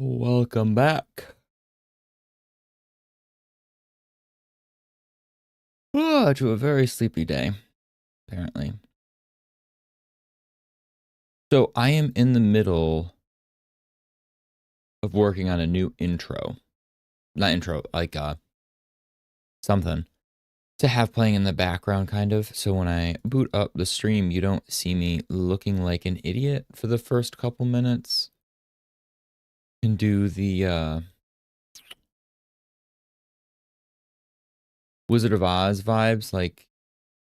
Welcome back. To a very sleepy day, apparently. So I am in the middle of working on a new intro. Not intro, like something to have playing in the background kind of. So when I boot up the stream, you don't see me looking like an idiot for the first couple minutes. And do the Wizard of Oz vibes, like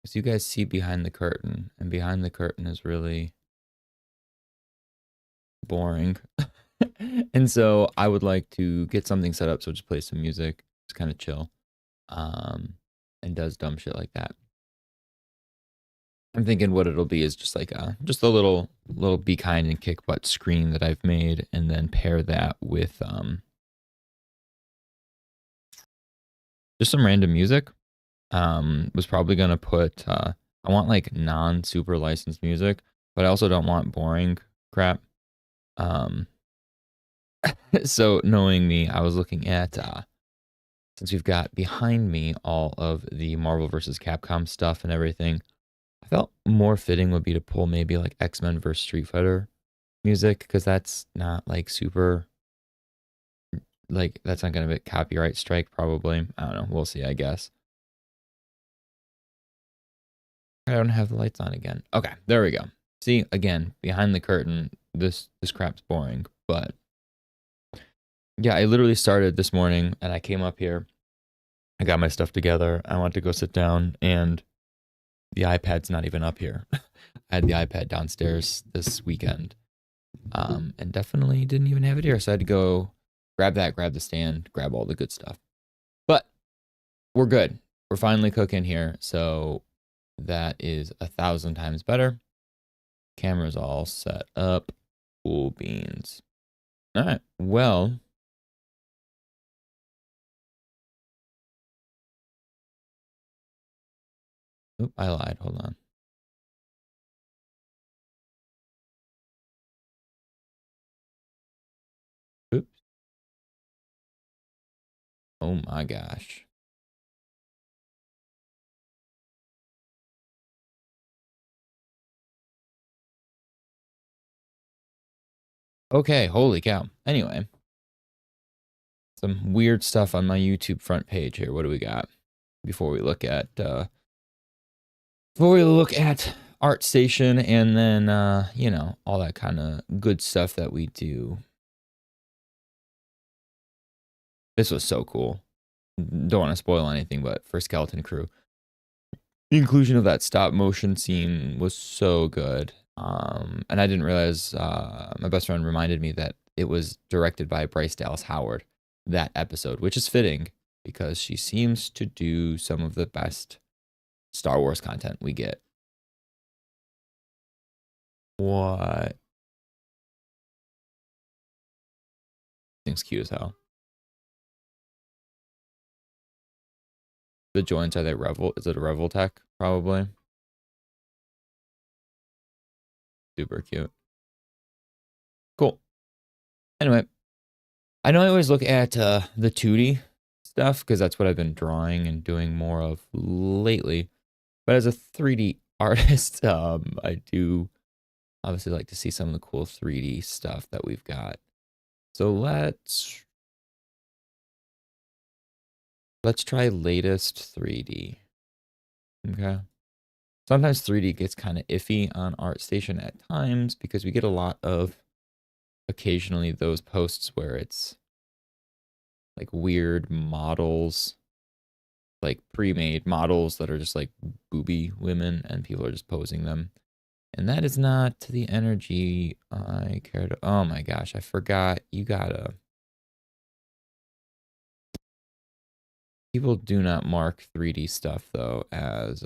as you guys see behind the curtain, and behind the curtain is really boring. And so I would like to get something set up so just play some music, just kind of chill, um, and does dumb shit like that. I'm thinking what it'll be is just like just a little be kind and kick butt screen that I've made, and then pair that with just some random music. Was probably gonna put I want like non super licensed music, but I also don't want boring crap. Um, so knowing me, I was looking at since we've got behind me all of the Marvel vs. Capcom stuff and everything, I felt more fitting would be to pull maybe like X-Men vs. Street Fighter music, because that's not like super, like that's not gonna be a copyright strike probably. I don't know. We'll see, I guess. I don't have the lights on again. Okay, there we go. See, again, behind the curtain, this crap's boring, but yeah, I literally started this morning and I came up here. I got my stuff together. I went to go sit down and the iPad's not even up here. I had the iPad downstairs this weekend, and definitely didn't even have it here. So I had to go grab that, grab the stand, grab all the good stuff. But we're good. We're finally cooking here. So that is 1,000 times better. Camera's all set up. Cool beans. All right. Well, oop, I lied. Hold on. Oops. Oh my gosh. Okay, holy cow. Anyway, some weird stuff on my YouTube front page here. What do we got? Before we look at ArtStation and then you know, all that kind of good stuff that we do. This was so cool. Don't want to spoil anything, but for Skeleton Crew, the inclusion of that stop motion scene was so good. And I didn't realize, my best friend reminded me that it was directed by Bryce Dallas Howard, that episode, which is fitting because she seems to do some of the best Star Wars content we get. What? Thing's cute as hell. The joints, are they Revel? Is it a Revel Tech? Probably. Super cute. Cool. Anyway, I know I always look at the 2D stuff because that's what I've been drawing and doing more of lately. But as a 3D artist, I do obviously like to see some of the cool 3D stuff that we've got. So let's try latest 3D. Okay. Sometimes 3D gets kind of iffy on ArtStation at times because we get a lot of occasionally those posts where it's like weird models, like pre-made models that are just like booby women and people are just posing them. And that is not the energy I care to. Oh my gosh, I forgot. You gotta. People do not mark 3D stuff though as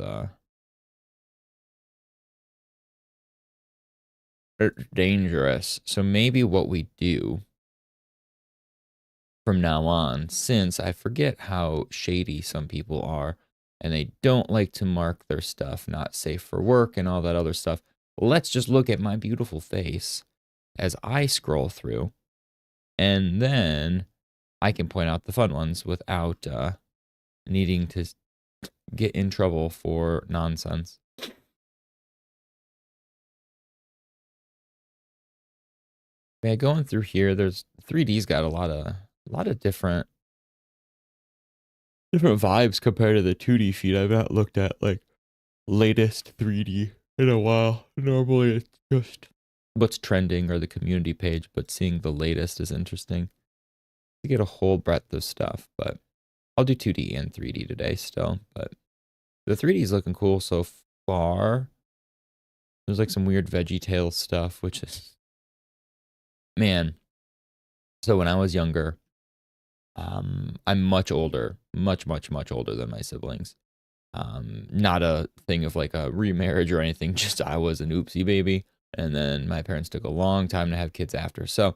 dangerous. So maybe what we do from now on, since I forget how shady some people are and they don't like to mark their stuff not safe for work and all that other stuff, let's just look at my beautiful face as I scroll through And then I can point out the fun ones without needing to get in trouble for nonsense. Yeah, going through here, there's 3D's got a lot of different vibes compared to the 2D feed. I've not looked at like latest 3D in a while. Normally it's just what's trending or the community page, but seeing the latest is interesting to get a whole breadth of stuff. But I'll do 2D and 3D today still, but the 3D is looking cool so far. There's like some weird VeggieTales stuff, which is, man. So when I was younger, I'm much older, much older than my siblings. Not a thing of like a remarriage or anything, just I was an oopsie baby. And then my parents took a long time to have kids after. So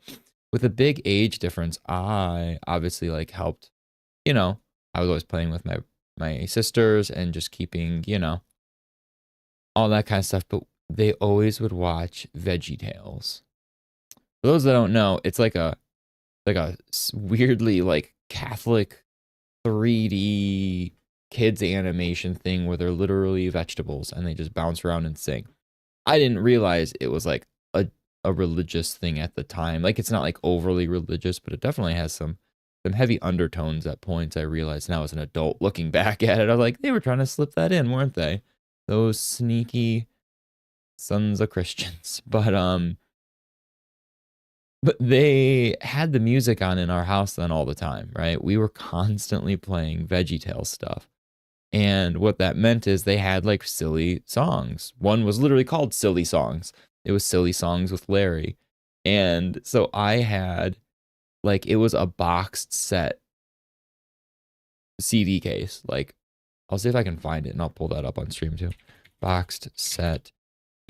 with a big age difference, I obviously like helped, you know, I was always playing with my sisters and just keeping, you know, all that kind of stuff. But they always would watch VeggieTales. For those that don't know, it's like a weirdly like Catholic 3D kids animation thing where they're literally vegetables and they just bounce around and sing. I didn't realize it was like a religious thing at the time. Like it's not like overly religious, but it definitely has some heavy undertones at points. I realized now as an adult looking back at it, I was like, they were trying to slip that in, weren't they? Those sneaky sons of Christians. But they had the music on in our house then all the time, right? We were constantly playing VeggieTales stuff. And what that meant is they had like silly songs. One was literally called Silly Songs. It was Silly Songs with Larry. And so I had like, it was a boxed set CD case. Like, I'll see if I can find it and I'll pull that up on stream too. Boxed set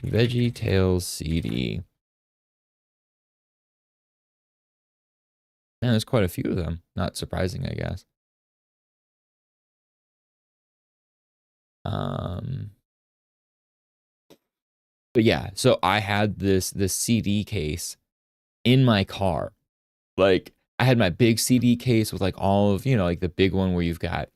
VeggieTales CD. And there's quite a few of them. Not surprising, I guess. But yeah, so I had this CD case in my car. Like I had my big CD case with like all of, you know, like the big one where you've got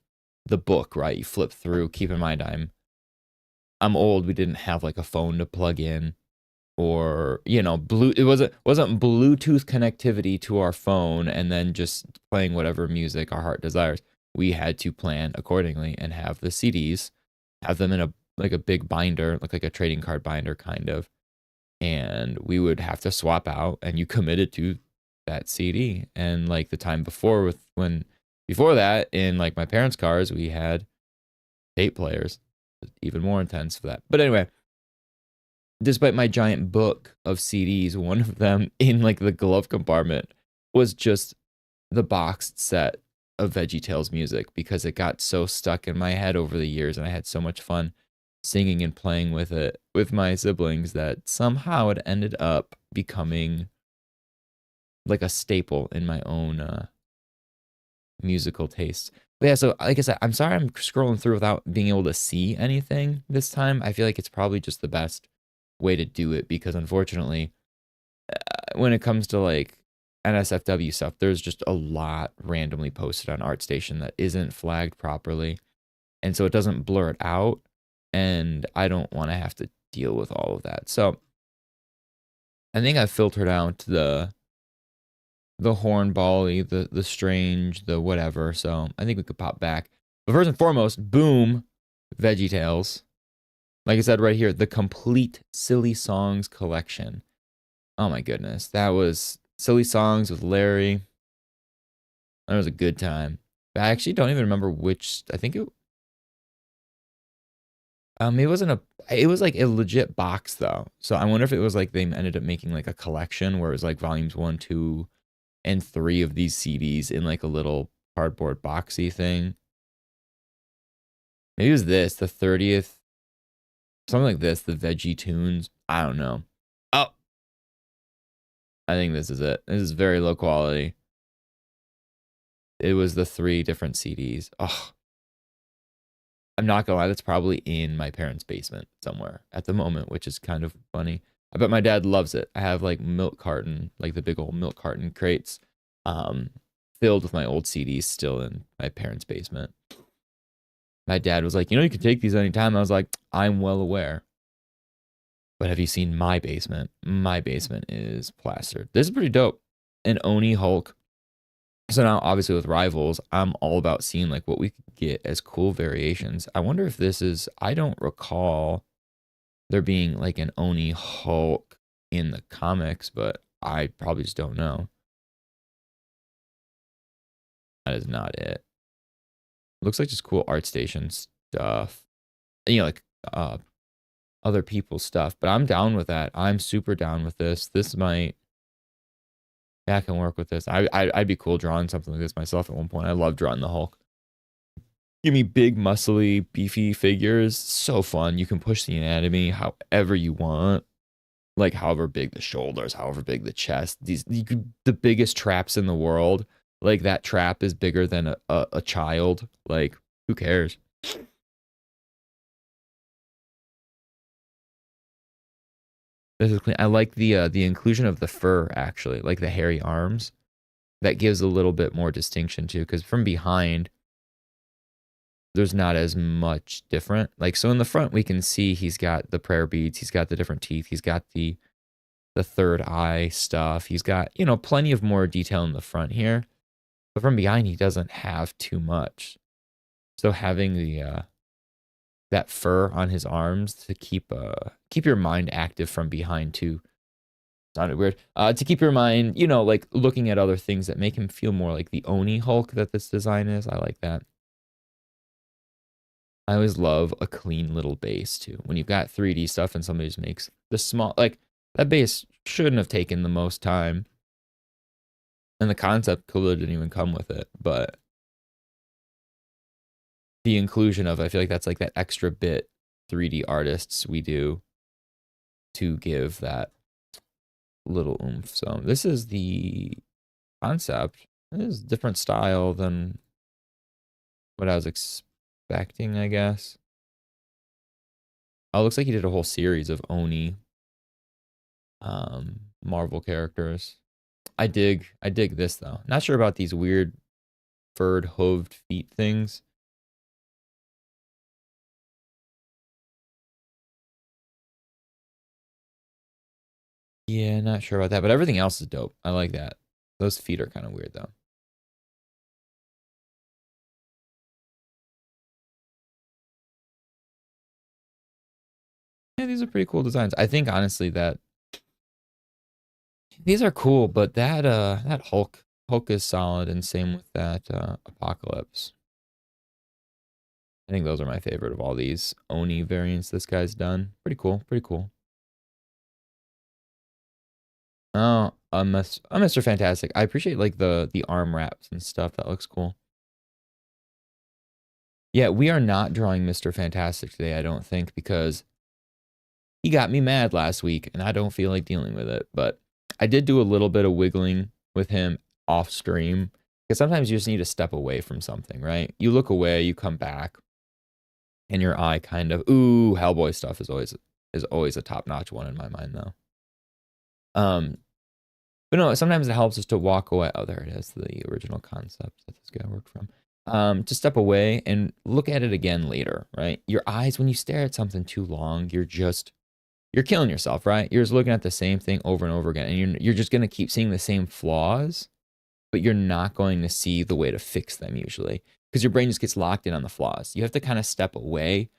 the book, right? You flip through. Keep in mind I'm old. We didn't have like a phone to plug in or, you know, it wasn't Bluetooth connectivity to our phone and then just playing whatever music our heart desires. We had to plan accordingly and have the CDs, have them in a big binder, like a trading card binder kind of. And we would have to swap out and you committed to that CD. And like the time before before that in like my parents' cars, we had tape players, even more intense for that. But anyway, despite my giant book of CDs, one of them in like the glove compartment was just the boxed set of VeggieTales music because it got so stuck in my head over the years and I had so much fun singing and playing with it with my siblings that somehow it ended up becoming like a staple in my own musical tastes. But yeah, so like I said, I'm sorry I'm scrolling through without being able to see anything this time. I feel like it's probably just the best way to do it because unfortunately, when it comes to like NSFW stuff, there's just a lot randomly posted on ArtStation that isn't flagged properly. And so it doesn't blur it out. And I don't want to have to deal with all of that. So I think I filtered out the hornbally, the strange, the whatever. So I think we could pop back. But first and foremost, boom, VeggieTales. Like I said right here, the complete Silly Songs collection. Oh my goodness. That was Silly Songs with Larry. That was a good time. I actually don't even remember which. I think it wasn't it was like a legit box though. So I wonder if it was like they ended up making like a collection where it was like volumes 1, 2, and 3 of these CDs in like a little cardboard boxy thing. Maybe it was this, the 30th, something like this, the Veggie Tunes. I don't know. Oh, I think this is it. This is very low quality. It was the 3 different CDs. Oh, I'm not gonna lie, that's probably in my parents' basement somewhere at the moment, which is kind of funny. I bet my dad loves it. I have like milk carton, like the big old milk carton crates filled with my old CDs still in my parents' basement. My dad was like, you can take these anytime. I was like, I'm well aware. But have you seen my basement? My basement is plastered. This is pretty dope. An Oni Hulk. So now, obviously, with Rivals, I'm all about seeing like what we could get as cool variations. I wonder if this is. I don't recall there being like an Oni Hulk in the comics, but I probably just don't know. That is not it. Looks like just cool ArtStation stuff. Like other people's stuff. But I'm down with that. I'm super down with this. This might. Yeah, I can work with this. I'd be cool drawing something like this myself at one point. I love drawing the Hulk. Give me big, muscly, beefy figures. So fun. You can push the anatomy however you want. Like however big the shoulders, however big the chest. The biggest traps in the world. Like that trap is bigger than a child. Like, who cares? This is clean. I like the inclusion of the fur, actually, like the hairy arms. That gives a little bit more distinction too, because from behind, there's not as much different. Like, so in the front, we can see he's got the prayer beads, he's got the different teeth, he's got the third eye stuff, he's got, plenty of more detail in the front here. But from behind, he doesn't have too much. So having the that fur on his arms to keep your mind active from behind too. Sounded weird. To keep your mind, like looking at other things that make him feel more like the Oni Hulk that this design is. I like that. I always love a clean little base too. When you've got 3D stuff and somebody just makes the small, like that base shouldn't have taken the most time. And the concept cooler didn't even come with it, but the inclusion of, I feel like that's like that extra bit 3D artists we do to give that little oomph. So this is the concept. It is a different style than what I was expecting, I guess. Oh, it looks like he did a whole series of Oni Marvel characters. I dig this though. Not sure about these weird furred hooved feet things. Yeah, not sure about that, but everything else is dope. I like that. Those feet are kind of weird though. Yeah, these are pretty cool designs. I think honestly that these are cool, but that Hulk is solid, and same with that Apocalypse. I think those are my favorite of all these Oni variants this guy's done. Pretty cool, pretty cool. Oh, Mr. Fantastic. I appreciate like the arm wraps and stuff. That looks cool. Yeah, we are not drawing Mr. Fantastic today, I don't think, because he got me mad last week and I don't feel like dealing with it. But I did do a little bit of wiggling with him off stream, because sometimes you just need to step away from something, right? You look away, you come back, and your eye kind of, ooh, Hellboy stuff is always a top-notch one in my mind though. But no, sometimes it helps us to walk away. Oh, there it is, the original concept that this guy worked from. To step away and look at it again later, right? Your eyes, when you stare at something too long, you're killing yourself, right? You're just looking at the same thing over and over again, and you're just gonna keep seeing the same flaws, but you're not going to see the way to fix them usually, because your brain just gets locked in on the flaws. You have to kind of step away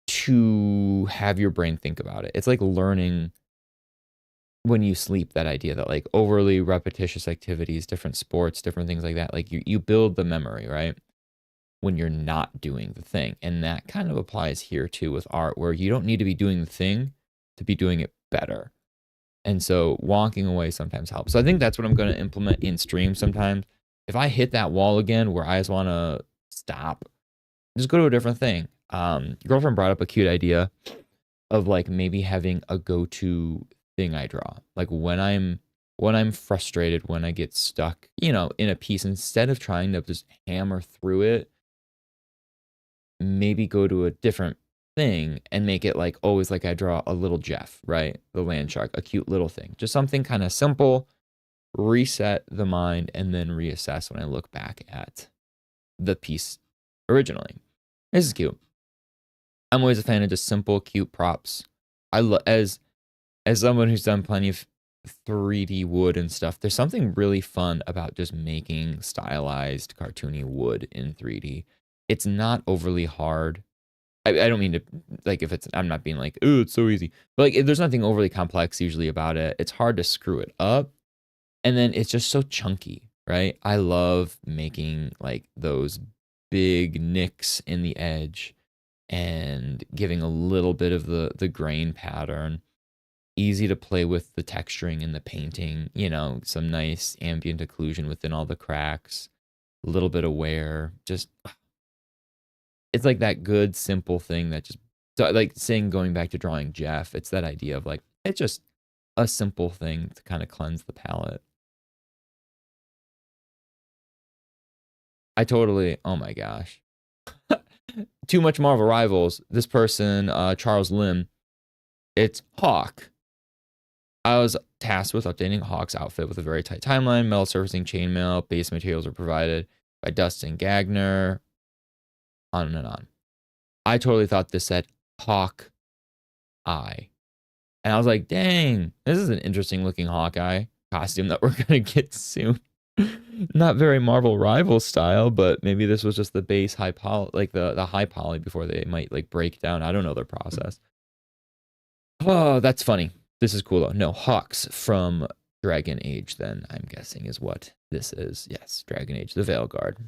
to have your brain think about it. It's like learning when you sleep, that idea that like overly repetitious activities, different sports, different things like that, like you build the memory, right? When you're not doing the thing. And that kind of applies here too with art, where you don't need to be doing the thing to be doing it better. And so walking away sometimes helps. So I think that's what I'm going to implement in stream sometimes. If I hit that wall again where I just want to stop, just go to a different thing. Girlfriend brought up a cute idea of like maybe having a go-to thing I draw. Like when I'm frustrated, when I get stuck, in a piece, instead of trying to just hammer through it, maybe go to a different thing and make it like always like I draw a little Jeff, right? The land shark, a cute little thing. Just something kind of simple reset the mind, and then reassess when I look back at the piece originally. This is cute. I'm always a fan of just simple, cute props. I love as someone who's done plenty of 3D wood and stuff. There's something really fun about just making stylized, cartoony wood in 3D. It's not overly hard. I don't mean to, like, if it's, I'm not being like, oh, it's so easy. But like, there's nothing overly complex usually about it. It's hard to screw it up. And then it's just so chunky, right? I love making like those big nicks in the edge and giving a little bit of the grain pattern. Easy to play with the texturing and the painting, you know, some nice ambient occlusion within all the cracks, a little bit of wear. Just, it's like that good, simple thing that just, so like saying, going back to drawing Jeff, it's that idea of like, it's just a simple thing to kind of cleanse the palette. I totally, oh my gosh. Too much Marvel Rivals. This person, Charles Lim, it's Hawk. I was tasked with updating Hawk's outfit with a very tight timeline. Metal surfacing, chainmail, base materials are provided by Dustin Gagner. On and on. I totally thought this said Hawk Eye. And I was like, dang, this is an interesting looking Hawkeye costume that we're going to get soon. Not very Marvel Rival style, but maybe this was just the base high poly, like the high poly before they might like break down. I don't know their process. Oh, that's funny. This is cool though. No, Hawks from Dragon Age, then I'm guessing is what this is. Yes, Dragon Age, the Veil Guard.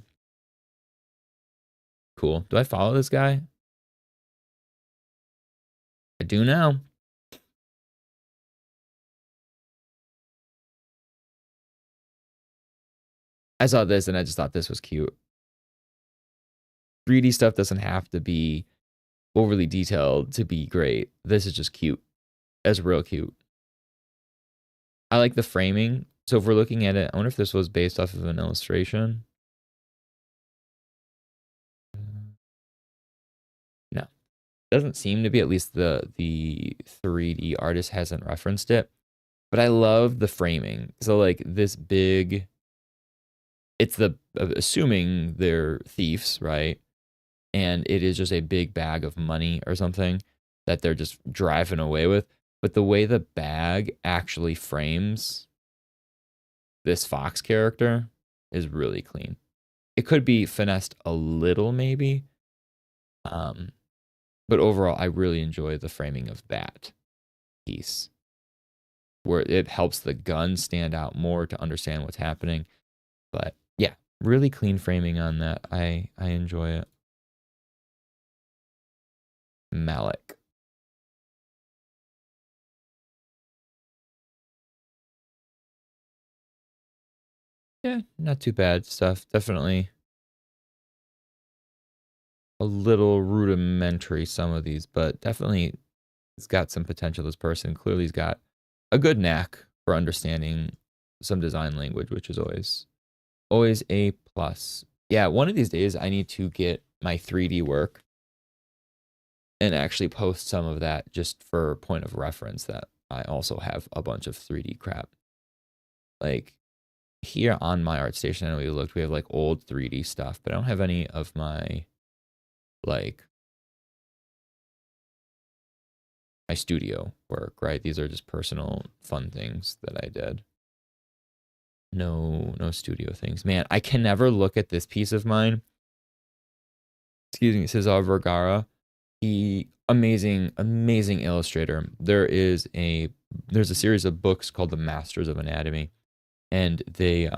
Cool. Do I follow this guy? I do now. I saw this and I just thought this was cute. 3D stuff doesn't have to be overly detailed to be great. This is just cute. That's real cute. I like the framing. So if we're looking at it, I wonder if this was based off of an illustration. No. Doesn't seem to be, at least the 3D artist hasn't referenced it. But I love the framing. So like this big, it's the, assuming they're thieves, right? And it is just a big bag of money or something that they're just driving away with. But the way the bag actually frames this Fox character is really clean. It could be finessed a little maybe. But overall, I really enjoy the framing of that piece, where it helps the gun stand out more to understand what's happening. But yeah, really clean framing on that. I enjoy it. Malice. Yeah, not too bad stuff. Definitely a little rudimentary, some of these, but definitely it's got some potential. This person clearly has got a good knack for understanding some design language, which is always a plus. Yeah, one of these days I need to get my 3D work and actually post some of that just for point of reference, that I also have a bunch of 3D crap. Like here on my ArtStation, I know we have like old 3D stuff, but I don't have any of my like my studio work, right? These are just personal fun things that I did. No studio things. Man, I can never look at this piece of mine. Excuse me, Cesar Vergara. He amazing illustrator. There's a series of books called The Masters of Anatomy, and they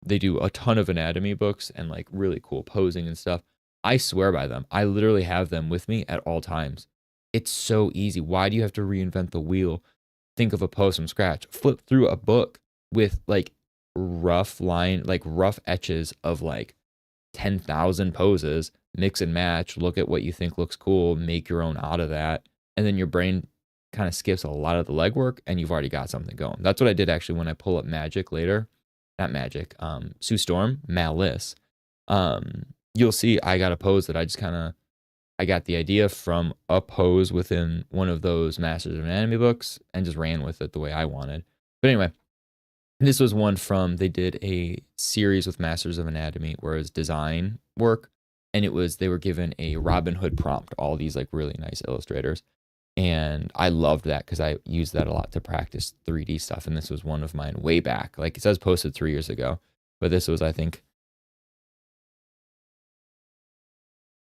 do a ton of anatomy books and like really cool posing and stuff. I swear by them. I literally have them with me at all times. It's so easy. Why do you have to reinvent the wheel? Think of a pose from scratch. Flip through a book with like rough etches of like 10,000 poses, mix and match, look at what you think looks cool, make your own out of that. And then your brain kind of skips a lot of the legwork and you've already got something going. That's what I did actually when I pull up Magic later. Not Magic, Sue Storm, Malice. You'll see I got a pose that I got the idea from a pose within one of those Masters of Anatomy books and just ran with it the way I wanted. But anyway, This was one from, they did a series with Masters of Anatomy where it was design work, and they were given a Robin Hood prompt, all these like really nice illustrators. And I loved that because I used that a lot to practice 3D stuff. And this was one of mine way back. Like it says posted 3 years ago, but this was, I think,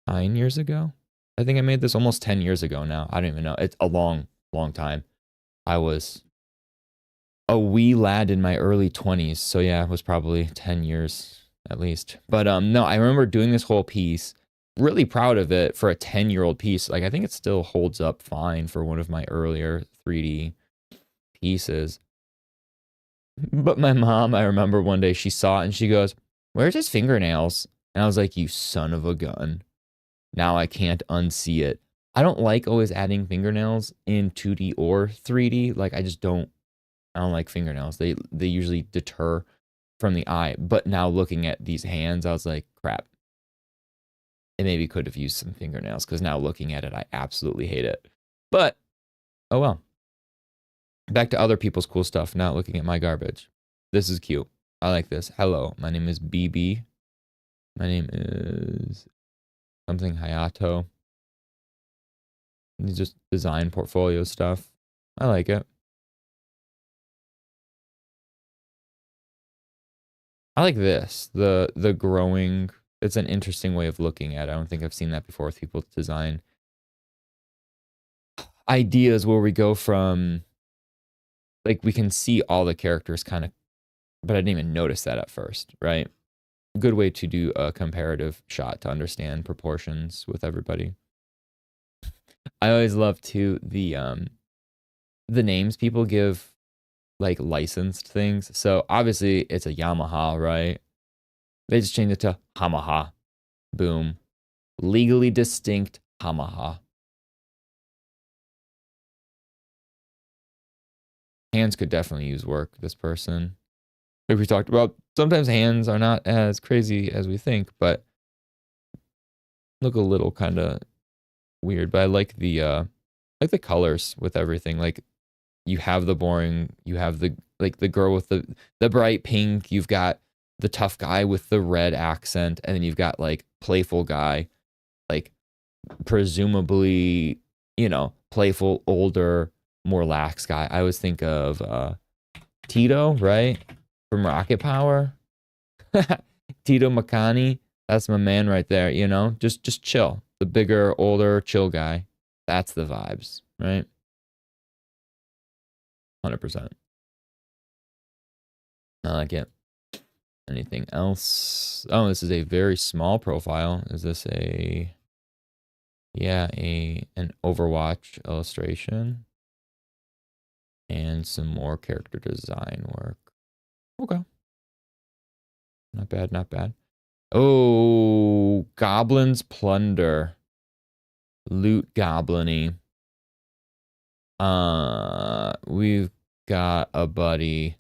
9 years ago. I think I made this almost 10 years ago now. I don't even know. It's a long, long time. I was a wee lad in my early 20s. So yeah, it was probably 10 years at least. But no, I remember doing this whole piece, really proud of it for a 10-year-old piece. Like I think it still holds up fine for one of my earlier 3D pieces. But my mom, I remember one day she saw it and she goes, "Where's his fingernails?" And I was like, "You son of a gun." Now I can't unsee it. I don't like always adding fingernails in 2D or 3D. Like I don't like fingernails. They usually deter from the eye. But now looking at these hands, I was like, crap. It maybe could have used some fingernails because now looking at it, I absolutely hate it. But oh well. Back to other people's cool stuff, not looking at my garbage. This is cute. I like this. Hello, my name is BB. My name is something Hayato. These just design portfolio stuff. I like it. I like this. The growing. It's an interesting way of looking at it. I don't think I've seen that before with people's design ideas where we go from, like, we can see all the characters kind of, but I didn't even notice that at first, right? Good way to do a comparative shot to understand proportions with everybody. I always love too the names people give like licensed things. So obviously it's a Yamaha, right? They just changed it to Hamaha. Boom. Legally distinct Hamaha. Hands could definitely use work, this person. Like we talked about, sometimes hands are not as crazy as we think, but look a little kind of weird. But I like the colors with everything. Like you have the boring, you have the like the girl with the bright pink, you've got the tough guy with the red accent, and then you've got like playful guy, like presumably, playful, older, more lax guy. I always think of Tito, right? From Rocket Power. Tito Makani. That's my man right there, Just chill. The bigger, older, chill guy. That's the vibes, right? 100%. I like it. Anything else? Oh, this is a very small profile. Is this yeah, an Overwatch illustration and some more character design work. Okay. Not bad, not bad. Oh, Goblin's Plunder. Loot goblin-y. We've got a buddy,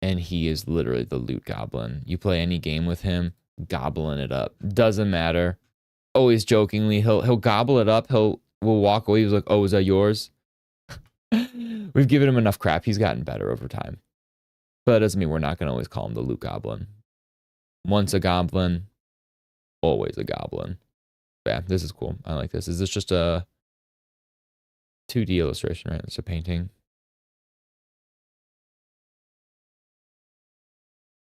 and he is literally the loot goblin. You play any game with him, gobbling it up. Doesn't matter. Always jokingly, he'll gobble it up. We'll walk away. He's like, "Oh, is that yours?" We've given him enough crap. He's gotten better over time. But that doesn't mean we're not going to always call him the loot goblin. Once a goblin, always a goblin. Yeah, this is cool. I like this. Is this just a 2D illustration, right? It's a painting.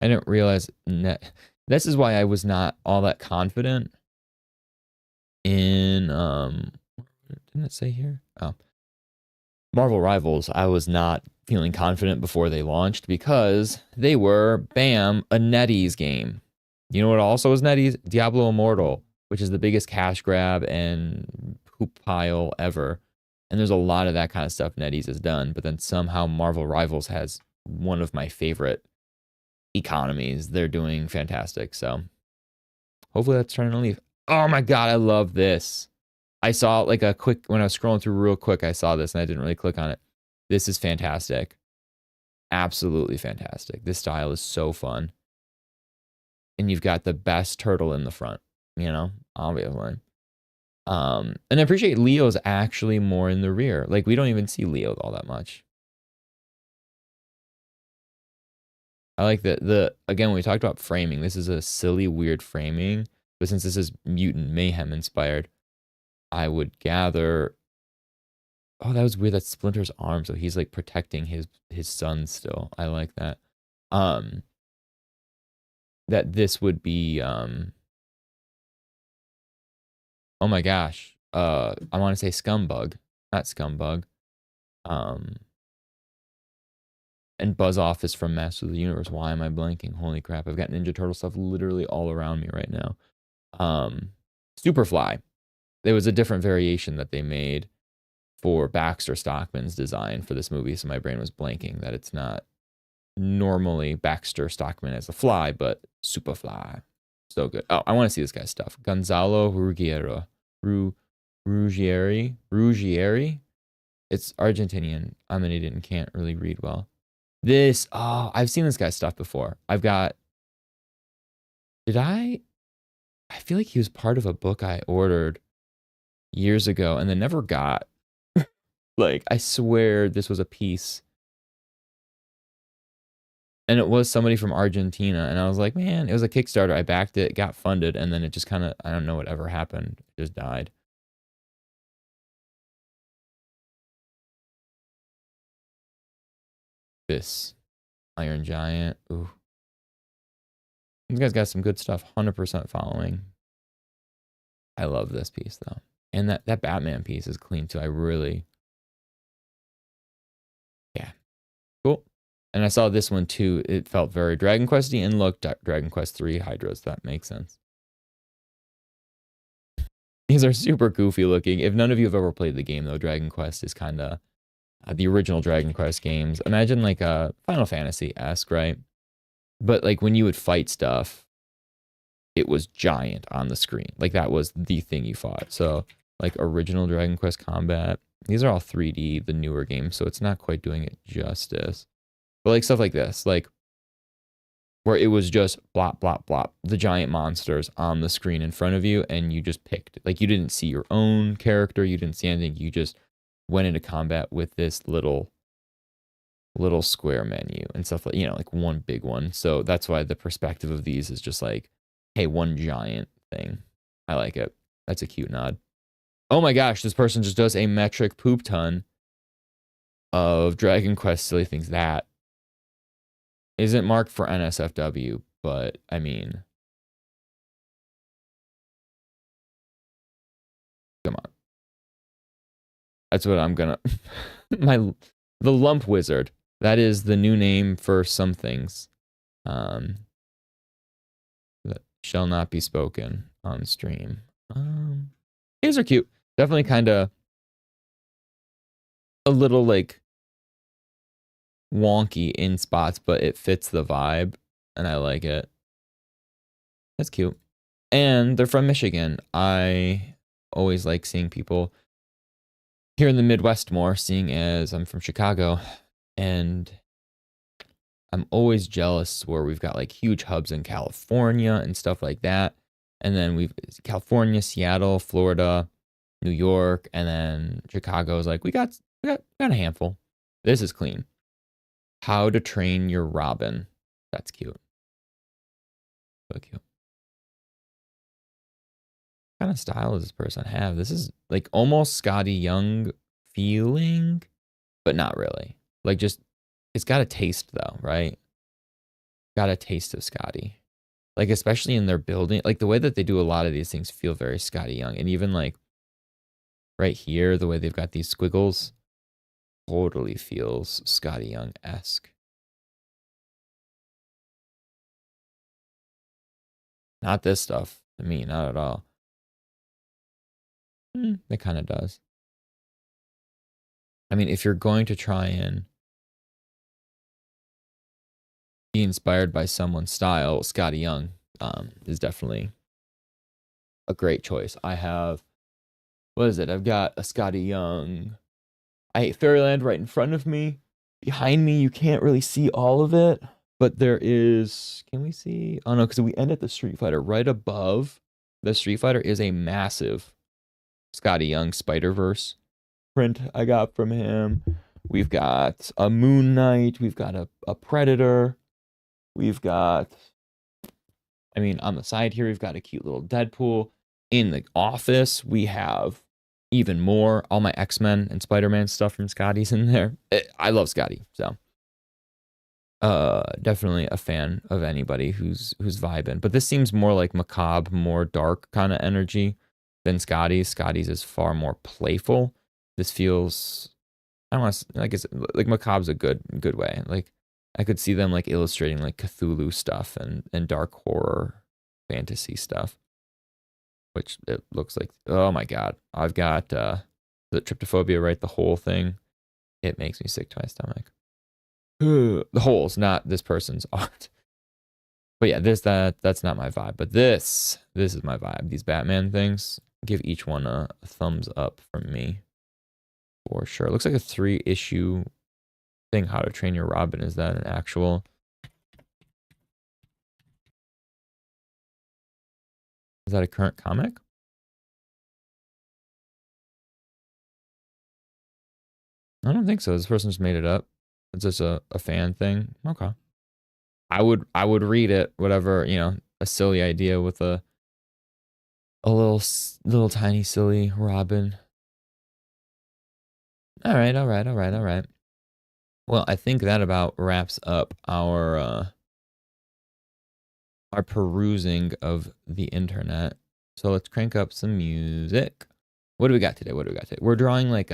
I didn't realize this is why I was not all that confident in didn't it say here? Oh. Marvel Rivals. I was not feeling confident before they launched because they were, bam, a NetEase game. You know what also is NetEase? Diablo Immortal, which is the biggest cash grab and poop pile ever. And there's a lot of that kind of stuff NetEase has done, but then somehow Marvel Rivals has one of my favorite economies. They're doing fantastic. So hopefully that's turning a leaf. Oh my God, I love this. I saw like when I was scrolling through real quick, I saw this and I didn't really click on it. This is fantastic. Absolutely fantastic. This style is so fun. And you've got the best turtle in the front, obviously. And I appreciate Leo's actually more in the rear. Like we don't even see Leo all that much. I like again, when we talked about framing, this is a silly, weird framing, but since this is Mutant Mayhem inspired, I would gather. Oh, that was weird. That's Splinter's arm, so he's like protecting his son still. I like that. Um, that this would be oh my gosh. I want to say Scumbug, not Scumbug. Um, and Buzz Off is from Master of the Universe. Why am I blanking? Holy crap! I've got Ninja Turtle stuff literally all around me right now. Superfly. There was a different variation that they made for Baxter Stockman's design for this movie, so my brain was blanking that it's not normally Baxter Stockman as a fly, but Superfly. So good. Oh, I want to see this guy's stuff. Gonzalo Ruggieri. It's Argentinian. I'm an idiot and can't really read well. I've seen this guy's stuff before. I feel like he was part of a book I ordered years ago and then never got. Like, I swear this was a piece. And it was somebody from Argentina. And I was like, man, it was a Kickstarter. I backed it, got funded, and then it just kind of, I don't know what ever happened. It just died. This Iron Giant. Ooh. You guys got some good stuff. 100% following. I love this piece, though. And that Batman piece is clean, too. Yeah. Cool. And I saw this one, too. It felt very Dragon Quest-y and looked Dragon Quest 3 Hydras. That makes sense. These are super goofy looking. If none of you have ever played the game, though, Dragon Quest is kind of the original Dragon Quest games. Imagine like a Final Fantasy-esque, right? But like when you would fight stuff, it was giant on the screen. Like that was the thing you fought. So like original Dragon Quest combat, these are all 3D, the newer games, so it's not quite doing it justice. But like stuff like this, like where it was just blop, blop, blop, the giant monsters on the screen in front of you, and you just picked. Like you didn't see your own character, you didn't see anything, you just went into combat with this little square menu and stuff like, you know, like one big one. So that's why the perspective of these is just like, hey, one giant thing. I like it. That's a cute nod. Oh my gosh, this person just does a metric poop ton of Dragon Quest silly things. That isn't marked for NSFW, but I mean, come on. That's what I'm gonna the lump wizard. That is the new name for some things. That shall not be spoken on stream. These are cute. Definitely kind of a little like wonky in spots, but it fits the vibe and I like it. That's cute. And they're from Michigan. I always like seeing people here in the Midwest more, seeing as I'm from Chicago, and I'm always jealous where we've got like huge hubs in California and stuff like that. And then we've California, Seattle, Florida, New York, and then Chicago is like, we got a handful. This is clean. How to Train Your Robin. That's cute. So cute. What kind of style does this person have? This is like almost Scotty Young feeling, but not really. Like just, it's got a taste though, right? Got a taste of Scotty. Like especially in their building, like the way that they do a lot of these things feel very Scotty Young. And even like right here, the way they've got these squiggles totally feels Scotty Young-esque. Not this stuff to me, not at all. It kind of does. I mean, if you're going to try and be inspired by someone's style, Scotty Young is definitely a great choice. I have, what is it? I've got a Scotty Young. I hate Fairyland right in front of me. Behind me, you can't really see all of it, but there is, can we see? Oh no, because we end at the Street Fighter. Right above the Street Fighter is a massive Scotty Young Spider-Verse print I got from him. We've got a Moon Knight. We've got a Predator. We've got, I mean, on the side here, we've got a cute little Deadpool. In the office, we have even more. All my X-Men and Spider-Man stuff from Scotty's in there. I love Scotty, so definitely a fan of anybody who's vibing. But this seems more like macabre, more dark kind of energy than Scotty's. Scotty's is far more playful. This feels, I don't want to, like, it's like macabre's a good way. Like I could see them like illustrating like Cthulhu stuff and dark horror fantasy stuff, which it looks like. Oh my god, I've got the tryptophobia, right? The whole thing. It makes me sick to my stomach. The holes, not this person's art. But yeah, that's not my vibe. But this is my vibe. These Batman things, give each one a thumbs up from me for sure. It looks like a 3-issue thing. How to Train Your Robin. Is that an actual? Is that a current comic? I don't think so. This person just made it up. It's just a fan thing. Okay. I would read it. Whatever, you know, a silly idea with a little tiny silly Robin. All right. Well, I think that about wraps up our perusing of the internet. So let's crank up some music. What do we got today? We're drawing like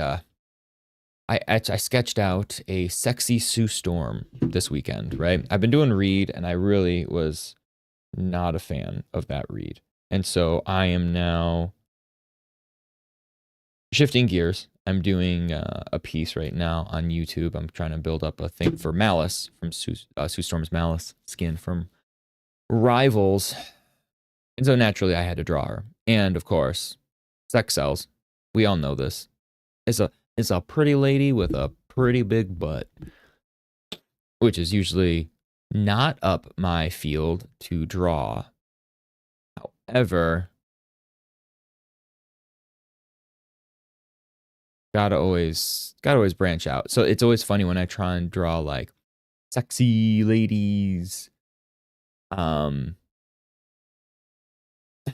I sketched out a sexy Sue Storm this weekend, right? I've been doing Read, and I really was not a fan of that Read. And so I am now shifting gears. I'm doing a piece right now on YouTube. I'm trying to build up a thing for Malice from Sue Storm's Malice skin from Rivals. And so naturally I had to draw her. And of course, sex sells. We all know this. It's a pretty lady with a pretty big butt, which is usually not up my field to draw. However, gotta always branch out. So it's always funny when I try and draw like sexy ladies. I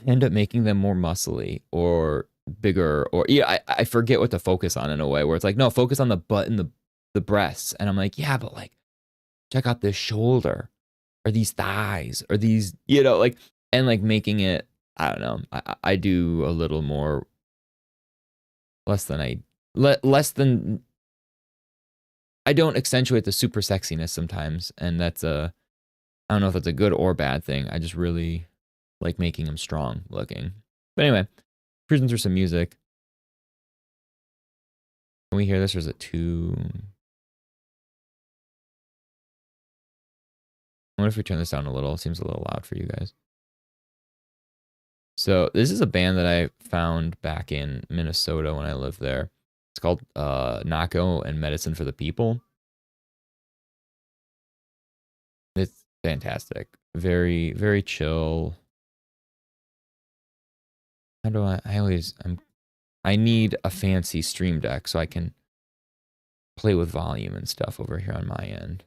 end up making them more muscly or bigger, or yeah, I forget what to focus on in a way where it's like, no, focus on the butt and the breasts. And I'm like, yeah, but like check out this shoulder or these thighs or these, you know, like, and like making it, I don't know. I do a little more less than I don't accentuate the super sexiness sometimes, and that's I don't know if that's a good or bad thing. I just really like making them strong looking. But anyway, cruising through some music. Can we hear this, or is it too? I wonder if we turn this down a little. It seems a little loud for you guys. So this is a band that I found back in Minnesota when I lived there. It's called Nako and Medicine for the People. It's fantastic. Very, very chill. How do I need a fancy stream deck so I can play with volume and stuff over here on my end.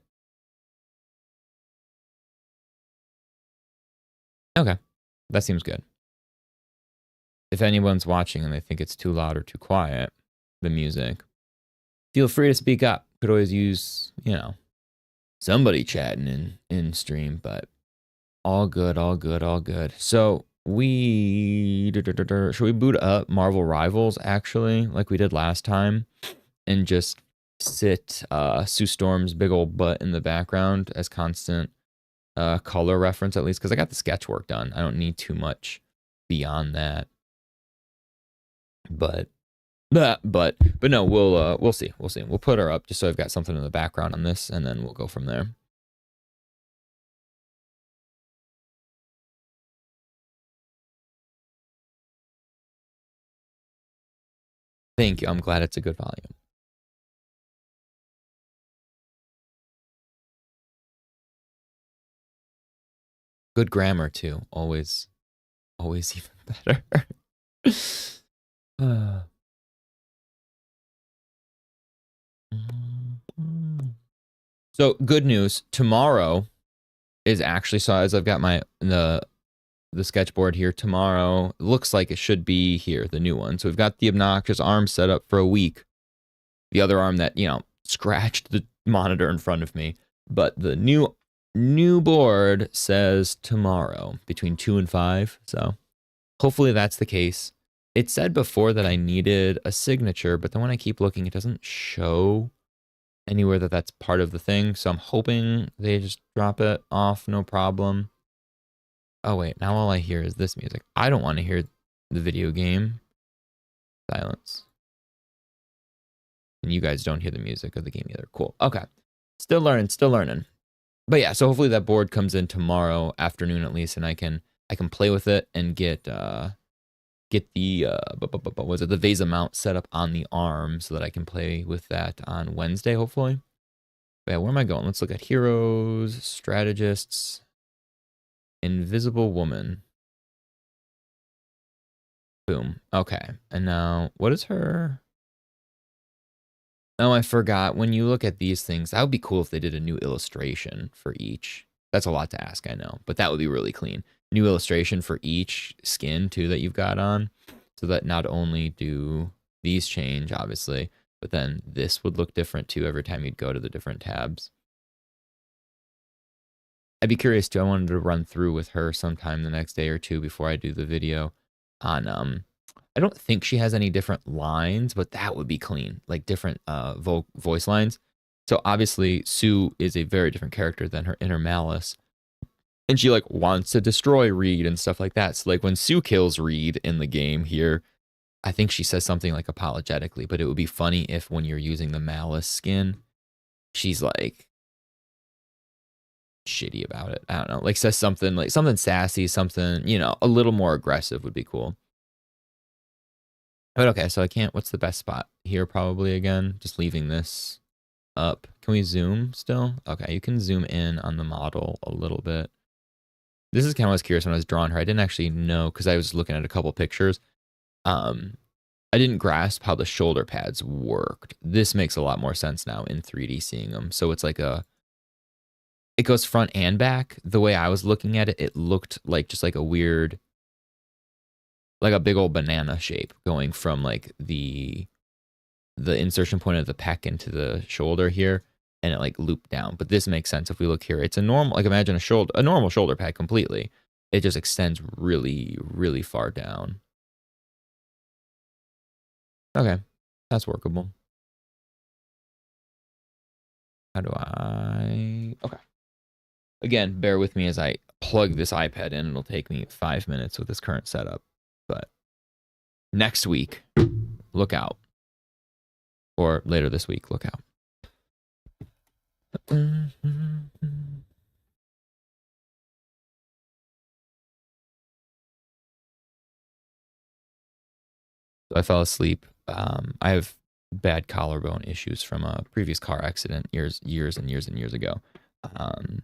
Okay, that seems good. If anyone's watching and they think it's too loud or too quiet, the music, feel free to speak up. Could always use, you know, somebody chatting in stream, but all good. So should we boot up Marvel Rivals actually, like we did last time, and just sit Sue Storm's big old butt in the background as constant color reference, at least, because I got the sketch work done. I don't need too much beyond that. But no, we'll see. We'll put her up just so I've got something in the background on this, and then we'll go from there. Thank you. I'm glad it's a good volume. Good grammar too. Always even better. So good news. Tomorrow is actually, so as I've got the sketchboard here tomorrow, it looks like it should be here, the new one. So we've got the obnoxious arm set up for a week. The other arm that, scratched the monitor in front of me. But the new board says tomorrow between 2 and 5. So hopefully that's the case. It said before that I needed a signature, but then when I keep looking, it doesn't show anywhere that that's part of the thing. So I'm hoping they just drop it off, no problem. Oh, wait, now all I hear is this music. I don't want to hear the video game. Silence. And you guys don't hear the music of the game either. Cool. Okay. Still learning. But yeah, so hopefully that board comes in tomorrow afternoon at least, and I can play with it and get the the VESA mount set up on the arm so that I can play with that on Wednesday, hopefully. But yeah, where am I going? Let's look at heroes, strategists, invisible woman. Boom. Okay. And now, what is her? Oh, I forgot. When you look at these things, that would be cool if they did a new illustration for each. That's a lot to ask, I know, but that would be really clean. New illustration for each skin, too, that you've got on. So that not only do these change, obviously, but then this would look different, too, every time you'd go to the different tabs. I'd be curious, too. I wanted to run through with her sometime the next day or two before I do the video on, I don't think she has any different lines, but that would be clean, like different voice lines. So obviously, Sue is a very different character than her inner Malice. And she like wants to destroy Reed and stuff like that. So like when Sue kills Reed in the game here, I think she says something like apologetically, but it would be funny if when you're using the Malice skin, she's like shitty about it. I don't know, like says something like something sassy, something, a little more aggressive would be cool. But okay, so I can't, what's the best spot? Here probably again, just leaving this up. Can we zoom still? Okay, you can zoom in on the model a little bit. This is kind of what I was curious when I was drawing her. I didn't actually know, because I was looking at a couple pictures. I didn't grasp how the shoulder pads worked. This makes a lot more sense now in 3D seeing them. So it's like it goes front and back. The way I was looking at it, it looked like just like a weird, like a big old banana shape going from like the insertion point of the pec into the shoulder here, and it like looped down. But this makes sense if we look here. It's a normal, like imagine a normal shoulder pad completely. It just extends really, really far down. Okay, that's workable. How do I? Okay. Again, bear with me as I plug this iPad in. It'll take me 5 minutes with this current setup. But next week, look out. Or later this week, look out. So I fell asleep. I have bad collarbone issues from a previous car accident years and years ago. And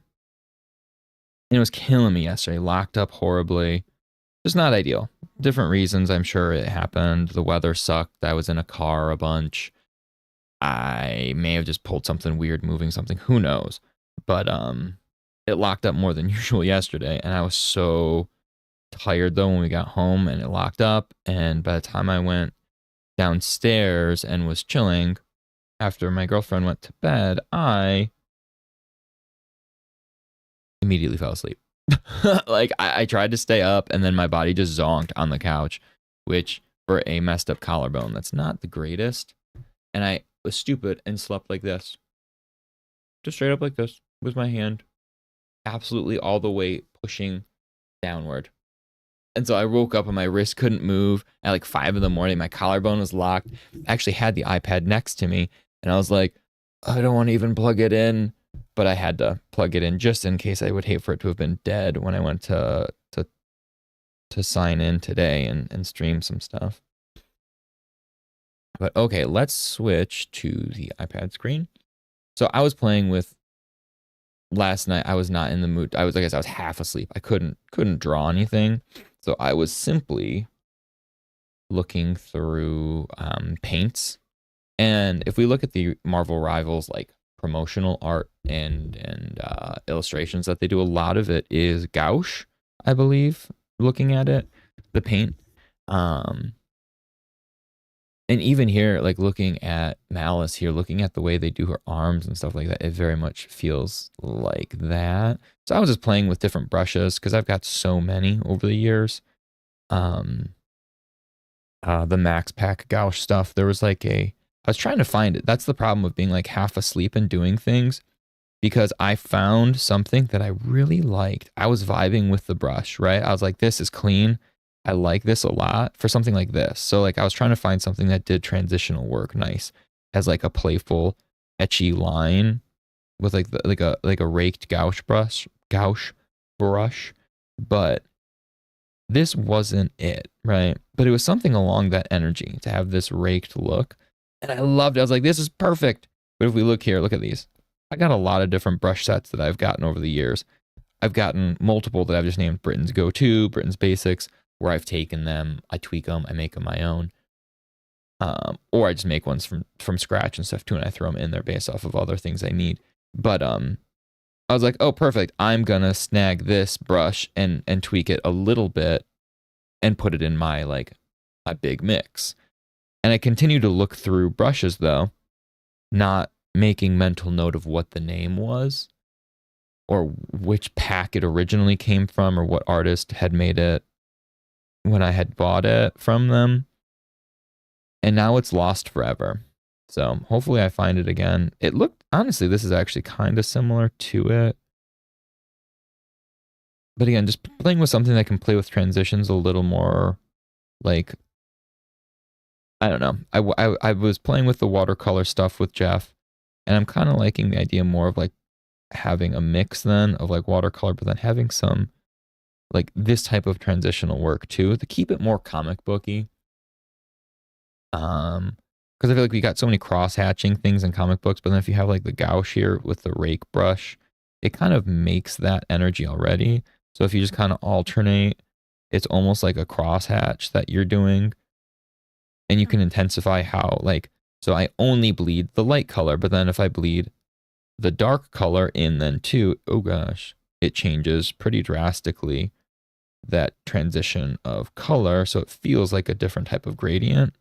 it was killing me yesterday. Locked up horribly. Just not ideal. Different reasons, I'm sure it happened. The weather sucked. I was in a car a bunch. I may have just pulled something weird, moving something. Who knows? But it locked up more than usual yesterday, and I was so tired though when we got home, and it locked up. And by the time I went downstairs and was chilling after my girlfriend went to bed, I immediately fell asleep. Like I tried to stay up, and then my body just zonked on the couch, which for a messed up collarbone, that's not the greatest. And I was stupid and slept like this, just straight up like this, with my hand absolutely all the way pushing downward. And so I woke up and my wrist couldn't move at like 5 in the morning. My collarbone was locked. I actually had the iPad next to me, and I was like, I don't want to even plug it in, but I had to plug it in just in case. I would hate for it to have been dead when I went to sign in today and stream some stuff. But okay, let's switch to the iPad screen. So I was playing with last night. I was not in the mood. I guess I was half asleep. I couldn't draw anything. So I was simply looking through paints. And if we look at the Marvel Rivals like promotional art and illustrations that they do. A lot of it is gouache, I believe, looking at it, the paint. And even here, like looking at Malice here, looking at the way they do her arms and stuff like that, it very much feels like that. So I was just playing with different brushes because I've got so many over the years. The Max Pack gouache stuff, there was like I was trying to find it. That's the problem with being like half asleep and doing things, because I found something that I really liked. I was vibing with the brush, right? I was like, this is clean. I like this a lot for something like this. So like I was trying to find something that did transitional work nice as like a playful, etchy line with like like a raked gouache brush. But this wasn't it, right? But it was something along that energy to have this raked look. And I loved it. I was like, this is perfect. But if we look here, look at these. I got a lot of different brush sets that I've gotten over the years. I've gotten multiple that I've just named Britain's Go-To, Britain's Basics, where I've taken them, I tweak them, I make them my own. Or I just make ones from scratch and stuff too, and I throw them in there based off of other things I need. But I was like, oh, perfect. I'm gonna snag this brush and tweak it a little bit and put it in my my big mix. And I continue to look through brushes though, not making mental note of what the name was or which pack it originally came from or what artist had made it when I had bought it from them. And now it's lost forever. So hopefully I find it again. It looked, honestly, this is actually kind of similar to it. But again, just playing with something that can play with transitions a little more, like, I don't know. I was playing with the watercolor stuff with Jeff, and I'm kind of liking the idea more of like having a mix then of like watercolor, but then having some like this type of transitional work too, to keep it more comic booky. Because I feel like we got so many cross hatching things in comic books, but then if you have like the gouache here with the rake brush, it kind of makes that energy already. So if you just kind of alternate, it's almost like a cross hatch that you're doing, and you can intensify how like, so I only bleed the light color, but then if I bleed the dark color in then too, oh gosh, it changes pretty drastically that transition of color. So it feels like a different type of gradient,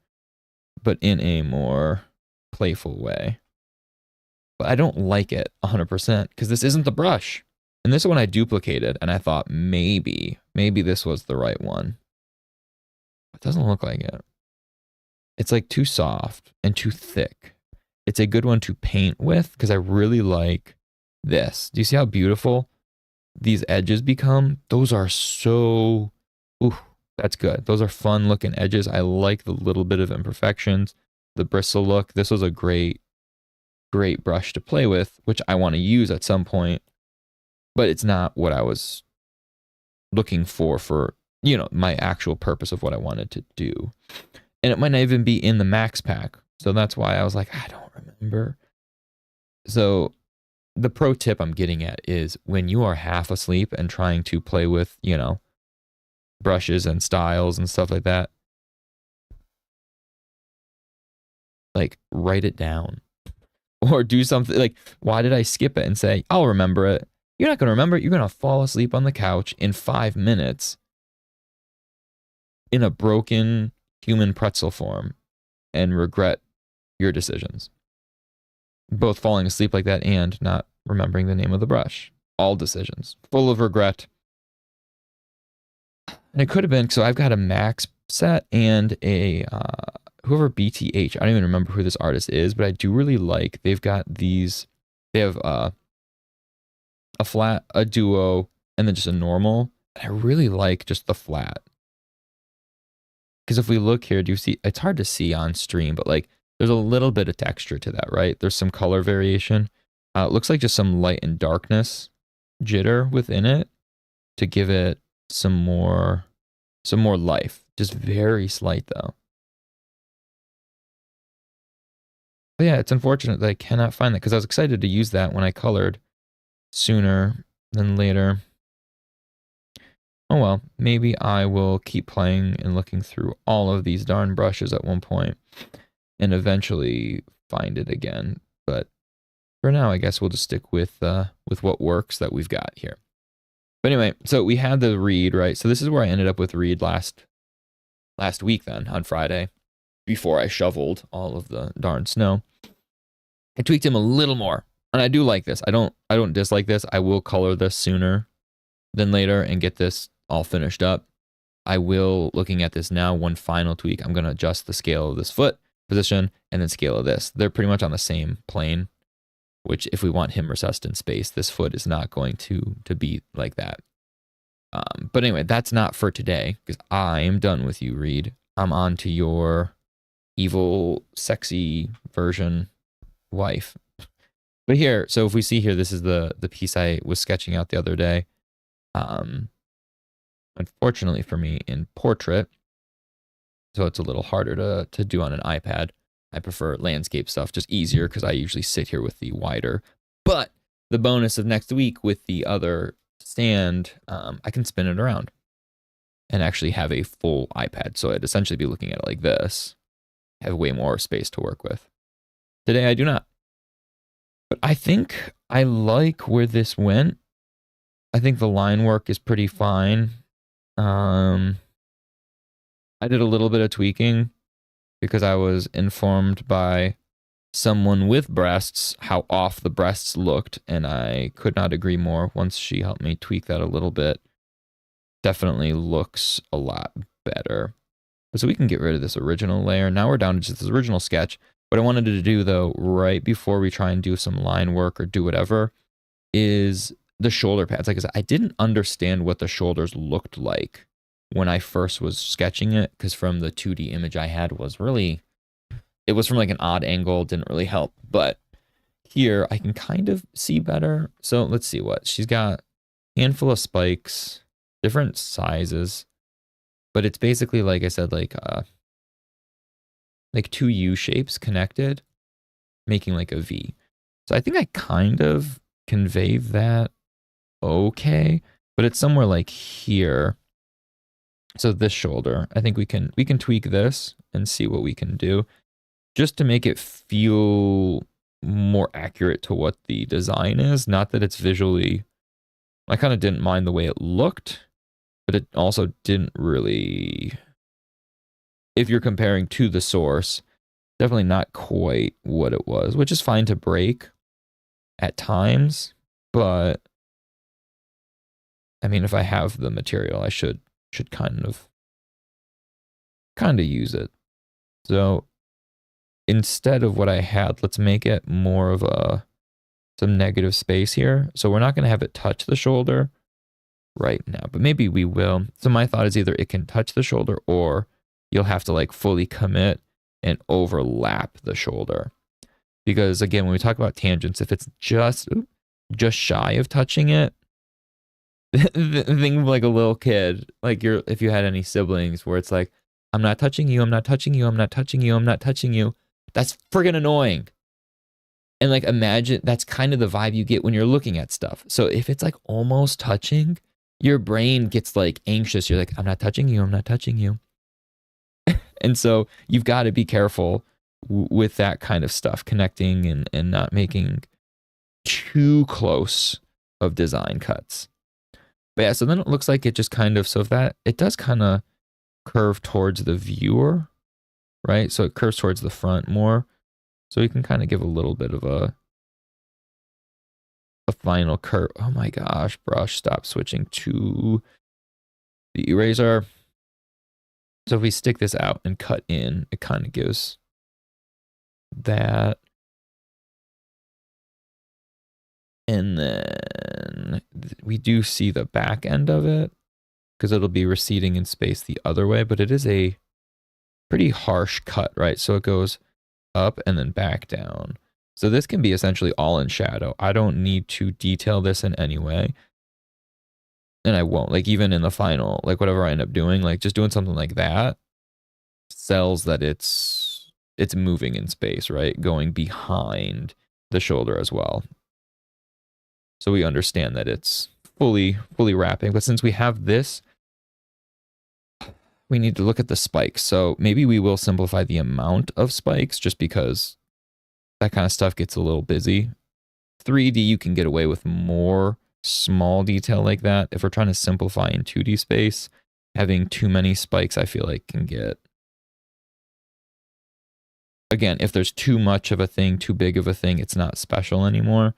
but in a more playful way. But I don't like it 100% because this isn't the brush. And this one I duplicated and I thought maybe this was the right one. It doesn't look like it. It's like too soft and too thick. It's a good one to paint with because I really like this. Do you see how beautiful these edges become? Those are so, ooh, that's good. Those are fun looking edges. I like the little bit of imperfections, the bristle look. This was a great brush to play with, which I want to use at some point, but it's not what I was looking for, you know, my actual purpose of what I wanted to do. And it might not even be in the max pack. So that's why I was like, I don't remember. So the pro tip I'm getting at is when you are half asleep and trying to play with, you know, brushes and styles and stuff like that, like write it down or do something like, why did I skip it and say, I'll remember it? You're not going to remember it. You're going to fall asleep on the couch in 5 minutes in a broken human pretzel form and regret your decisions. Both falling asleep like that and not remembering the name of the brush. All decisions. Full of regret. And it could have been, so I've got a Max set and a, whoever BTH, I don't even remember who this artist is, but I do really like, they've got these, they have a flat, a duo, and then just a normal. And I really like just the flat. Because if we look here, do you see, it's hard to see on stream, but like there's a little bit of texture to that, right? There's some color variation. It looks like just some light and darkness jitter within it to give it some more life. Just very slight though. But yeah, it's unfortunate that I cannot find that because I was excited to use that when I colored sooner than later. Oh well, maybe I will keep playing and looking through all of these darn brushes at one point and eventually find it again. But for now, I guess we'll just stick with what works that we've got here. But anyway, so we had the read, right? So this is where I ended up with read last week then, on Friday, before I shoveled all of the darn snow. I tweaked him a little more. And I do like this. I don't dislike this. I will color this sooner than later and get this all finished up. I will, looking at this now, one final tweak. I'm going to adjust the scale of this foot position and then scale of this. They're pretty much on the same plane, which if we want him recessed in space, this foot is not going to be like that. But anyway, that's not for today because I am done with you, Reed. I'm on to your evil, sexy version wife. But here, so if we see here, this is the piece I was sketching out the other day. Unfortunately for me, in portrait, so it's a little harder to do on an iPad. I prefer landscape stuff, just easier because I usually sit here with the wider. But the bonus of next week with the other stand, I can spin it around and actually have a full iPad. So I'd essentially be looking at it like this, have way more space to work with. Today I do not. But I think I like where this went. I think the line work is pretty fine. I did a little bit of tweaking because I was informed by someone with breasts how off the breasts looked, and I could not agree more. Once she helped me tweak that a little bit, definitely looks a lot better. So we can get rid of this original layer. Now we're down to just this original sketch. What I wanted to do, though, right before we try and do some line work or do whatever, is the shoulder pads. Like I said, I didn't understand what the shoulders looked like when I first was sketching it, because from the 2D image I had was really, it was from like an odd angle, didn't really help. But here I can kind of see better. So let's see what she's got. Handful of spikes, different sizes, but it's basically, like I said, like two U shapes connected, making like a V. So I think I kind of convey that okay, but it's somewhere like here. So this shoulder, I think we can tweak this and see what we can do just to make it feel more accurate to what the design is. Not that it's visually, I kind of didn't mind the way it looked, but it also didn't really, if you're comparing to the source, definitely not quite what it was, which is fine to break at times. But I mean, if I have the material, I should kind of use it. So instead of what I had, let's make it more of some negative space here. So we're not going to have it touch the shoulder right now, but maybe we will. So my thought is either it can touch the shoulder or you'll have to like fully commit and overlap the shoulder. Because again, when we talk about tangents, if it's just shy of touching it, think of like a little kid, like if you had any siblings where it's like, I'm not touching you, I'm not touching you, I'm not touching you, I'm not touching you. That's friggin' annoying. And like imagine that's kind of the vibe you get when you're looking at stuff. So if it's like almost touching, your brain gets like anxious. You're like, I'm not touching you, I'm not touching you. And so you've got to be careful with that kind of stuff, connecting and not making too close of design cuts. But yeah, so then it looks like it just kind of, so if that, it does kind of curve towards the viewer, right? So it curves towards the front more. So you can kind of give a little bit of a final curve. Oh my gosh, brush, stop switching to the eraser. So if we stick this out and cut in, it kind of gives that. And then we do see the back end of it because it'll be receding in space the other way, but it is a pretty harsh cut, right? So it goes up and then back down. So this can be essentially all in shadow. I don't need to detail this in any way. And I won't, like even in the final, like whatever I end up doing, like just doing something like that sells that it's moving in space, right? Going behind the shoulder as well. So we understand that it's fully wrapping. But since we have this, we need to look at the spikes. So maybe we will simplify the amount of spikes just because that kind of stuff gets a little busy. 3D, you can get away with more small detail like that. If we're trying to simplify in 2D space, having too many spikes, I feel like can get... Again, if there's too much of a thing, too big of a thing, it's not special anymore.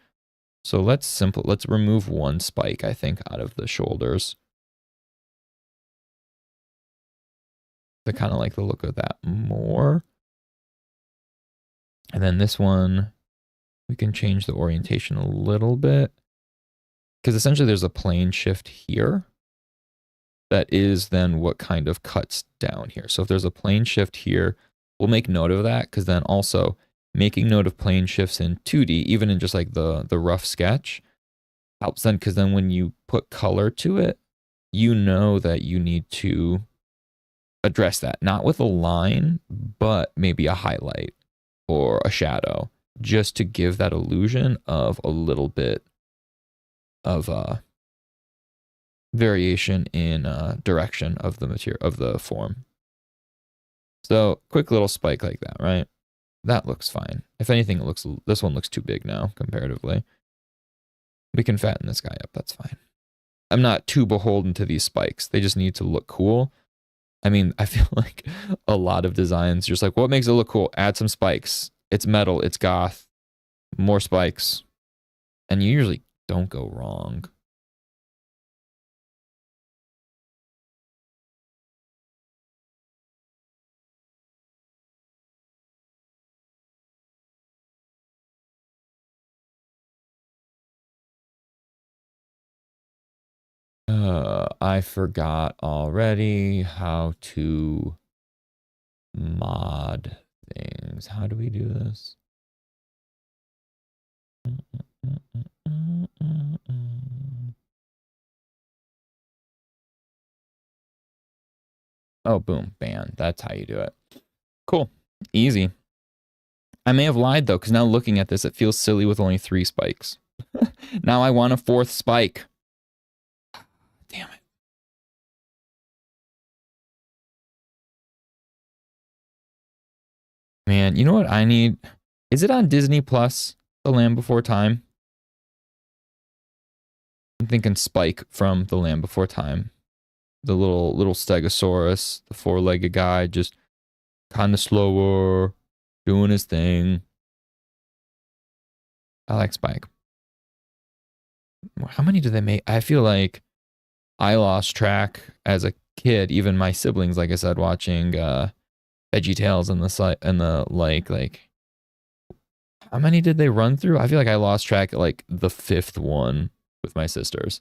So let's remove one spike, I think, out of the shoulders. I kind of like the look of that more. And then this one, we can change the orientation a little bit. Because essentially there's a plane shift here. That is then what kind of cuts down here. So if there's a plane shift here, we'll make note of that, because then also making note of plane shifts in 2D, even in just like the rough sketch, helps then, because then when you put color to it, you know that you need to address that, not with a line, but maybe a highlight or a shadow, just to give that illusion of a little bit of variation in direction of the material, of the form. So quick little spike like that, right? That looks fine. If anything, this one looks too big now comparatively. We can fatten this guy up, that's fine. I'm not too beholden to these spikes. They just need to look cool. I mean, I feel like a lot of designs, just like, what makes it look cool? Add some spikes. It's metal, it's goth, more spikes. And you usually don't go wrong. I forgot already how to mod things. How do we do this? Oh, boom, ban. That's how you do it. Cool. Easy. I may have lied, though, because now looking at this, it feels silly with only 3 spikes. Now I want a 4th spike. Damn it. Man, you know what I need? Is it on Disney Plus, The Land Before Time? I'm thinking Spike from The Land Before Time. The little stegosaurus, the 4-legged guy, just kind of slower, doing his thing. I like Spike. How many do they make? I feel like I lost track as a kid. Even my siblings, like I said, watching VeggieTales and the like. How many did they run through? I feel like I lost track at like the 5th one with my sisters.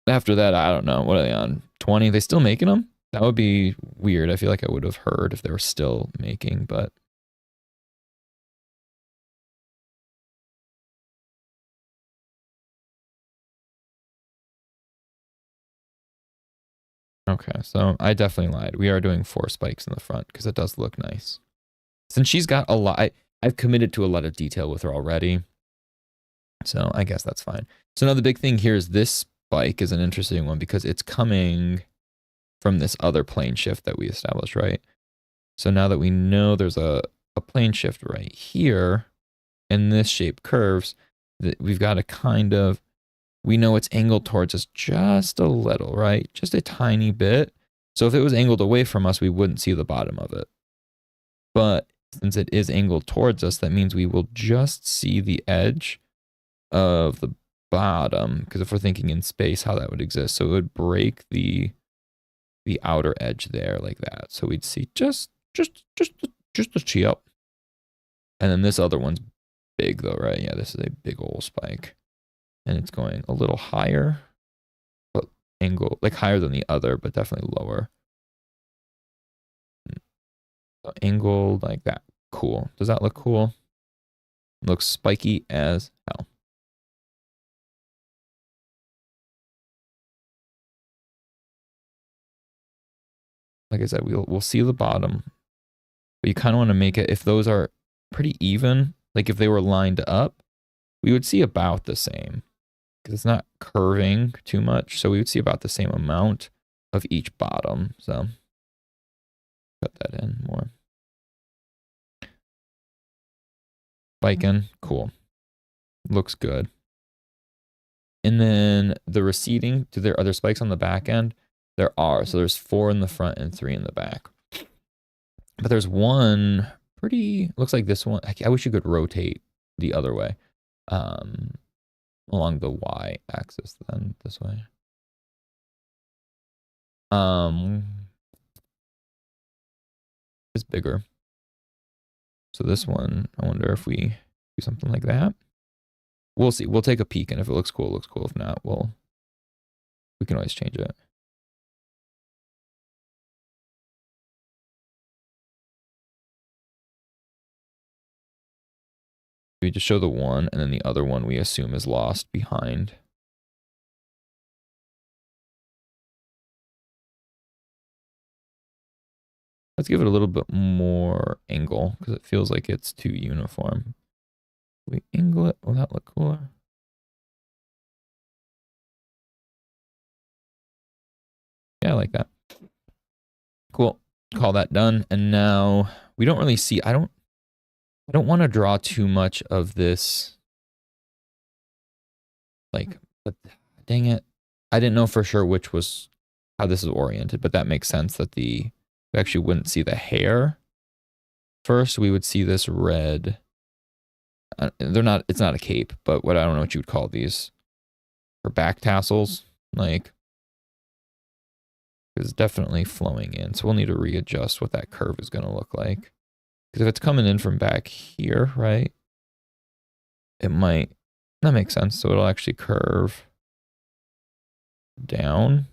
After that, I don't know. What are they on? 20? They still making them? That would be weird. I feel like I would have heard if they were still making, but... Okay, so I definitely lied. We are doing 4 spikes in the front because it does look nice. Since she's got a lot... I've committed to a lot of detail with her already. So I guess that's fine. So now the big thing here is this spike is an interesting one because it's coming from this other plane shift that we established, right? So now that we know there's a plane shift right here, and this shape curves, that we've got to kind of, we know it's angled towards us just a little, right? Just a tiny bit. So if it was angled away from us, we wouldn't see the bottom of it. But since it is angled towards us, that means we will just see the edge of the bottom, because if we're thinking in space, how that would exist. So it would break the outer edge there like that. So we'd see just a chip. And then this other one's big though, right? Yeah, this is a big old spike. And it's going a little higher, but angle, like higher than the other, but definitely lower. So angled like that. Cool. Does that look cool? Looks spiky as hell. Like I said, we'll see the bottom, but you kind of want to make it, if those are pretty even, like if they were lined up, we would see about the same because it's not curving too much. So we would see about the same amount of each bottom. So put that in more. spiking. Cool. Looks good. And then the receding, are there other spikes on the back end? There are. So there's 4 in the front and 3 in the back. But there's one pretty, looks like this one. I wish you could rotate the other way. Along the Y axis then this way. It's bigger. So this one, I wonder if we do something like that. We'll see. We'll take a peek, and if it looks cool, it looks cool. If not, we can always change it. We just show the one, and then the other one we assume is lost behind. Let's give it a little bit more angle, because it feels like it's too uniform. We angle it. Will that look cooler? Yeah, I like that. Cool. Call that done. And now we don't really see, I don't want to draw too much of this. Like, but dang it. I didn't know for sure which was how this is oriented, but that makes sense that we actually wouldn't see the hair. First, we would see this red. It's not a cape, but I don't know what you would call these. Or back tassels, like, it's definitely flowing in. So we'll need to readjust what that curve is going to look like. Because if it's coming in from back here, right, it might, that makes sense. So it'll actually curve down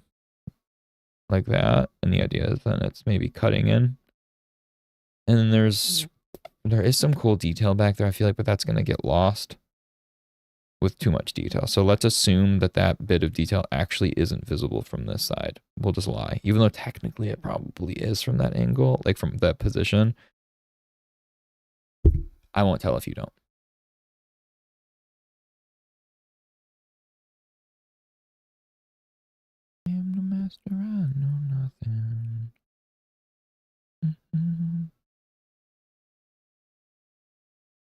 like that. And the idea is then it's maybe cutting in. And then there is some cool detail back there, I feel like, but that's going to get lost with too much detail. So let's assume that that bit of detail actually isn't visible from this side. We'll just lie, even though technically it probably is from that angle, like from that position. I won't tell if you don't. I am the master, I know nothing.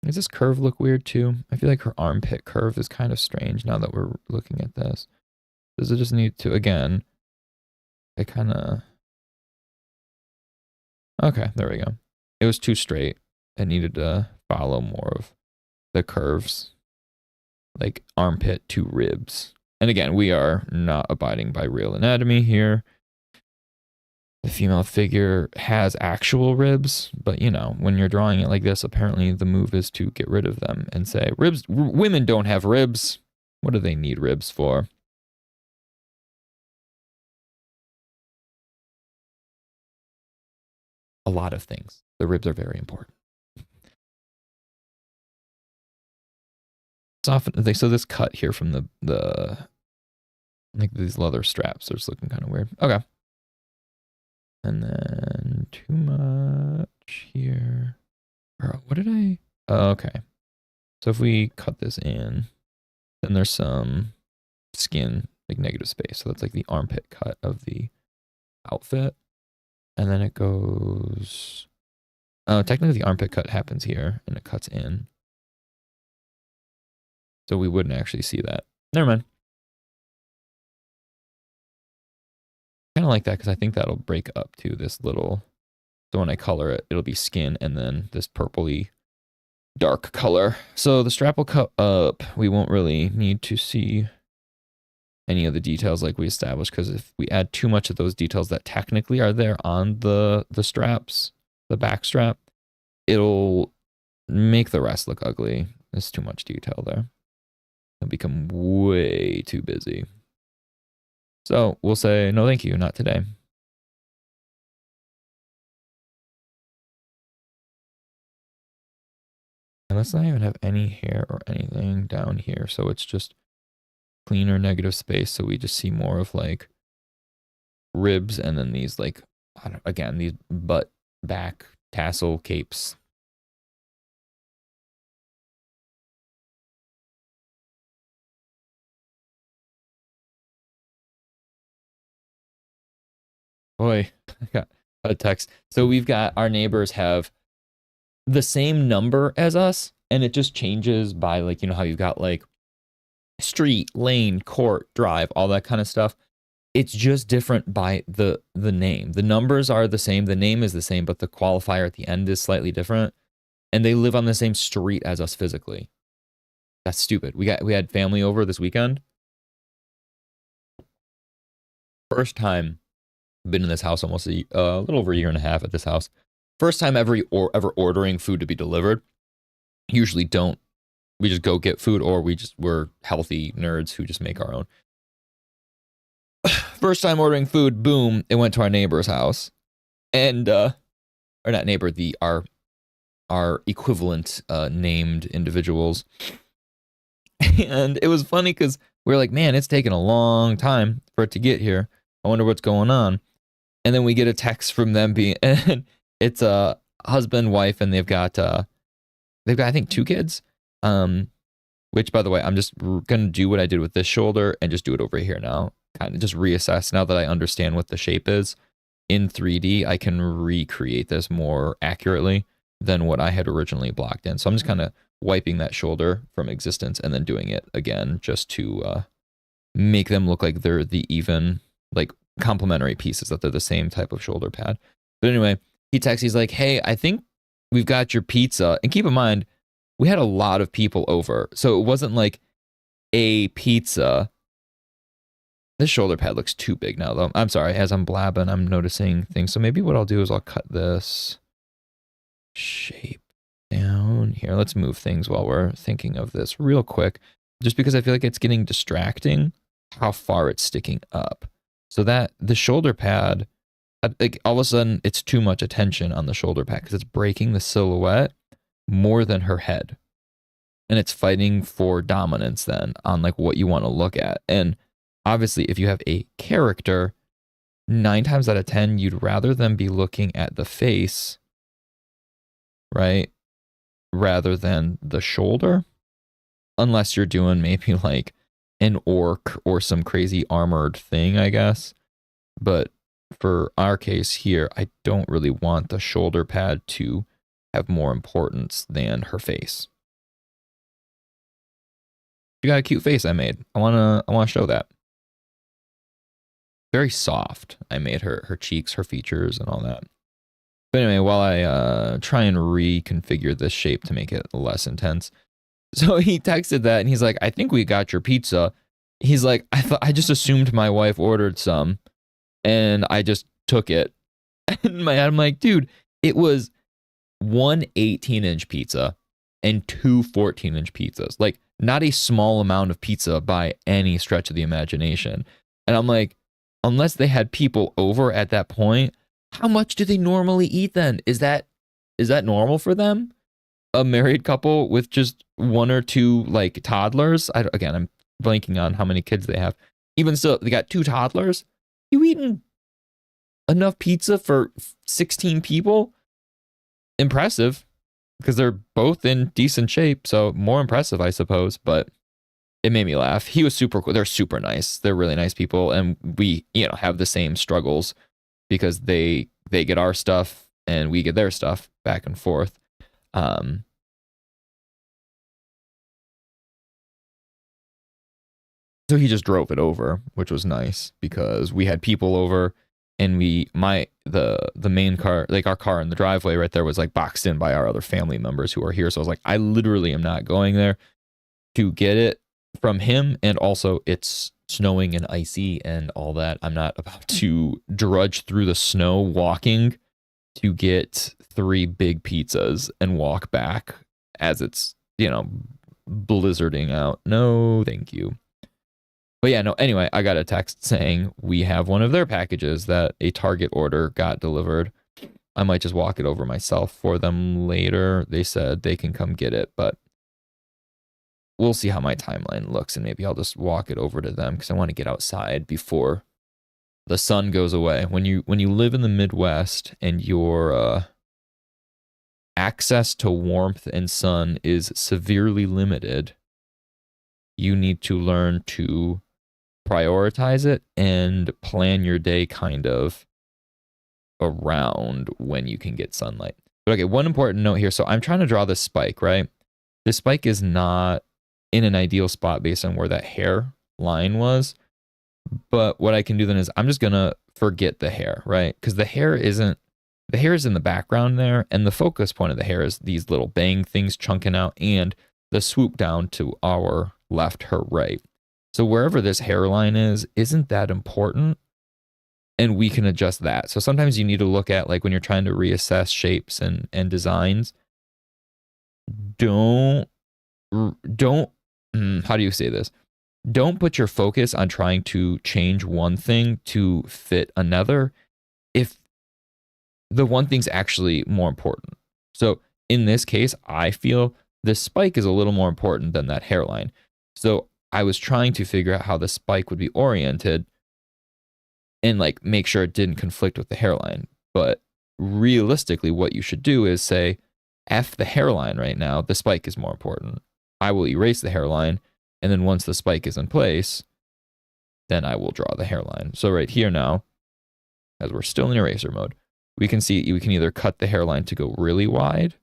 Does this curve look weird too? I feel like her armpit curve is kind of strange now that we're looking at this. Does it just need to, again, it kind of... Okay, there we go. It was too straight. It needed to follow more of the curves. Like armpit to ribs. And again, we are not abiding by real anatomy here. The female figure has actual ribs, but you know, when you're drawing it like this, apparently the move is to get rid of them and say, ribs, women don't have ribs. What do they need ribs for? A lot of things. The ribs are very important. It's often, so this cut here from the like these leather straps are just looking kind of weird. Okay. And then too much here. What did I? Oh, okay. So if we cut this in, then there's some skin, like negative space. So that's like the armpit cut of the outfit. And then it goes... Oh, technically the armpit cut happens here and it cuts in. So we wouldn't actually see that. Never mind. Kind of like that because I think that'll break up to this little... So when I color it, it'll be skin and then this purpley dark color. So the strap will cut up. We won't really need to see any of the details like we established, because if we add too much of those details that technically are there on the straps, the back strap, it'll make the rest look ugly. There's too much detail there. It'll become way too busy. So we'll say, no, thank you, not today. And let's not even have any hair or anything down here. So it's just cleaner negative space. So we just see more of like ribs and then these like, again, these butt back tassel capes. Boy, I got a text. So we've got our neighbors have the same number as us And it just changes by like, you know, how you've got like street, lane, court, drive, all that kind of stuff. It's just different by the name. The numbers are the same, the name is the same, but the qualifier at the end is slightly different. And they live on the same street as us physically. That's stupid. We had family over this weekend. First time been in this house almost a little over a year and a half at this house. First time ever ordering food to be delivered. Usually don't. We just go get food, or we're healthy nerds who just make our own. First time ordering food, boom, it went to our neighbor's house. And or not neighbor, our equivalent named individuals. And it was funny because we were like, man, it's taken a long time for it to get here. I wonder what's going on. And then we get a text from them and it's a husband, wife, and they've got I think 2 kids. Which, by the way, I'm just gonna do what I did with this shoulder and just do it over here now. Kind of just reassess now that I understand what the shape is in 3D. I can recreate this more accurately than what I had originally blocked in. So I'm just kind of wiping that shoulder from existence and then doing it again just to make them look like they're the even, like, complementary pieces, that they're the same type of shoulder pad. But anyway, he texts, he's like, hey, I think we've got your pizza. And keep in mind, we had a lot of people over. So it wasn't like a pizza. This shoulder pad looks too big now, though. I'm sorry, as I'm blabbing, I'm noticing things. So maybe what I'll do is I'll cut this shape down here. Let's move things while we're thinking of this real quick, just because I feel like it's getting distracting how far it's sticking up. So that the shoulder pad, like all of a sudden it's too much attention on the shoulder pad because it's breaking the silhouette more than her head. And it's fighting for dominance then on like what you want to look at. And obviously if you have a character, 9 times out of 10, you'd rather them be looking at the face, right? Rather than the shoulder. Unless you're doing maybe like an orc or some crazy armored thing, I guess. But for our case here, I don't really want the shoulder pad to have more importance than her face. You got a cute face I made. I wanna show that. Very soft. I made her cheeks, her features, and all that. But anyway, while I try and reconfigure this shape to make it less intense. So he texted that and he's like, I think we got your pizza. He's like, I just assumed my wife ordered some and I just took it. And in my head, I'm like, dude, it was 1 18-inch pizza and 2 14-inch pizzas. Like, not a small amount of pizza by any stretch of the imagination. And I'm like, unless they had people over at that point, how much do they normally eat then? Is that normal for them? A married couple with just 1 or 2 like toddlers. Again, I'm blanking on how many kids they have. Even still, they got 2 toddlers. You eating enough pizza for 16 people? Impressive, because they're both in decent shape. So more impressive, I suppose. But it made me laugh. He was super cool. They're super nice. They're really nice people, and we, have the same struggles because they get our stuff and we get their stuff back and forth. So he just drove it over, which was nice because we had people over and the main car, like our car in the driveway right there was like boxed in by our other family members who are here. So I was like, I literally am not going there to get it from him. And also it's snowing and icy and all that. I'm not about to drudge through the snow walking to get 3 big pizzas and walk back as it's, blizzarding out. No, thank you. But yeah, no, anyway, I got a text saying we have one of their packages that a Target order got delivered. I might just walk it over myself for them later. They said they can come get it, but we'll see how my timeline looks, and maybe I'll just walk it over to them because I want to get outside before the sun goes away. When you live in the Midwest and your access to warmth and sun is severely limited, you need to learn to prioritize it and plan your day kind of around when you can get sunlight. But okay, one important note here. So I'm trying to draw this spike, right? this spike is not in an ideal spot based on where that hair line was. But what I can do then is I'm just going to forget the hair, right? Because the hair is in the background there. And the focus point of the hair is these little bang things chunking out and the swoop down to our left, her right. So wherever this hairline is, isn't that important? And we can adjust that. So sometimes you need to look at, like when you're trying to reassess shapes and designs, don't, how do you say this? Don't put your focus on trying to change one thing to fit another if the one thing's actually more important. So in this case, I feel the spike is a little more important than that hairline. So I was trying to figure out how the spike would be oriented and like make sure it didn't conflict with the hairline. But realistically, what you should do is say, F the hairline right now, the spike is more important. I will erase the hairline, and then once the spike is in place, then I will draw the hairline. So right here now, as we're still in eraser mode, we can see we can either cut the hairline to go really wide,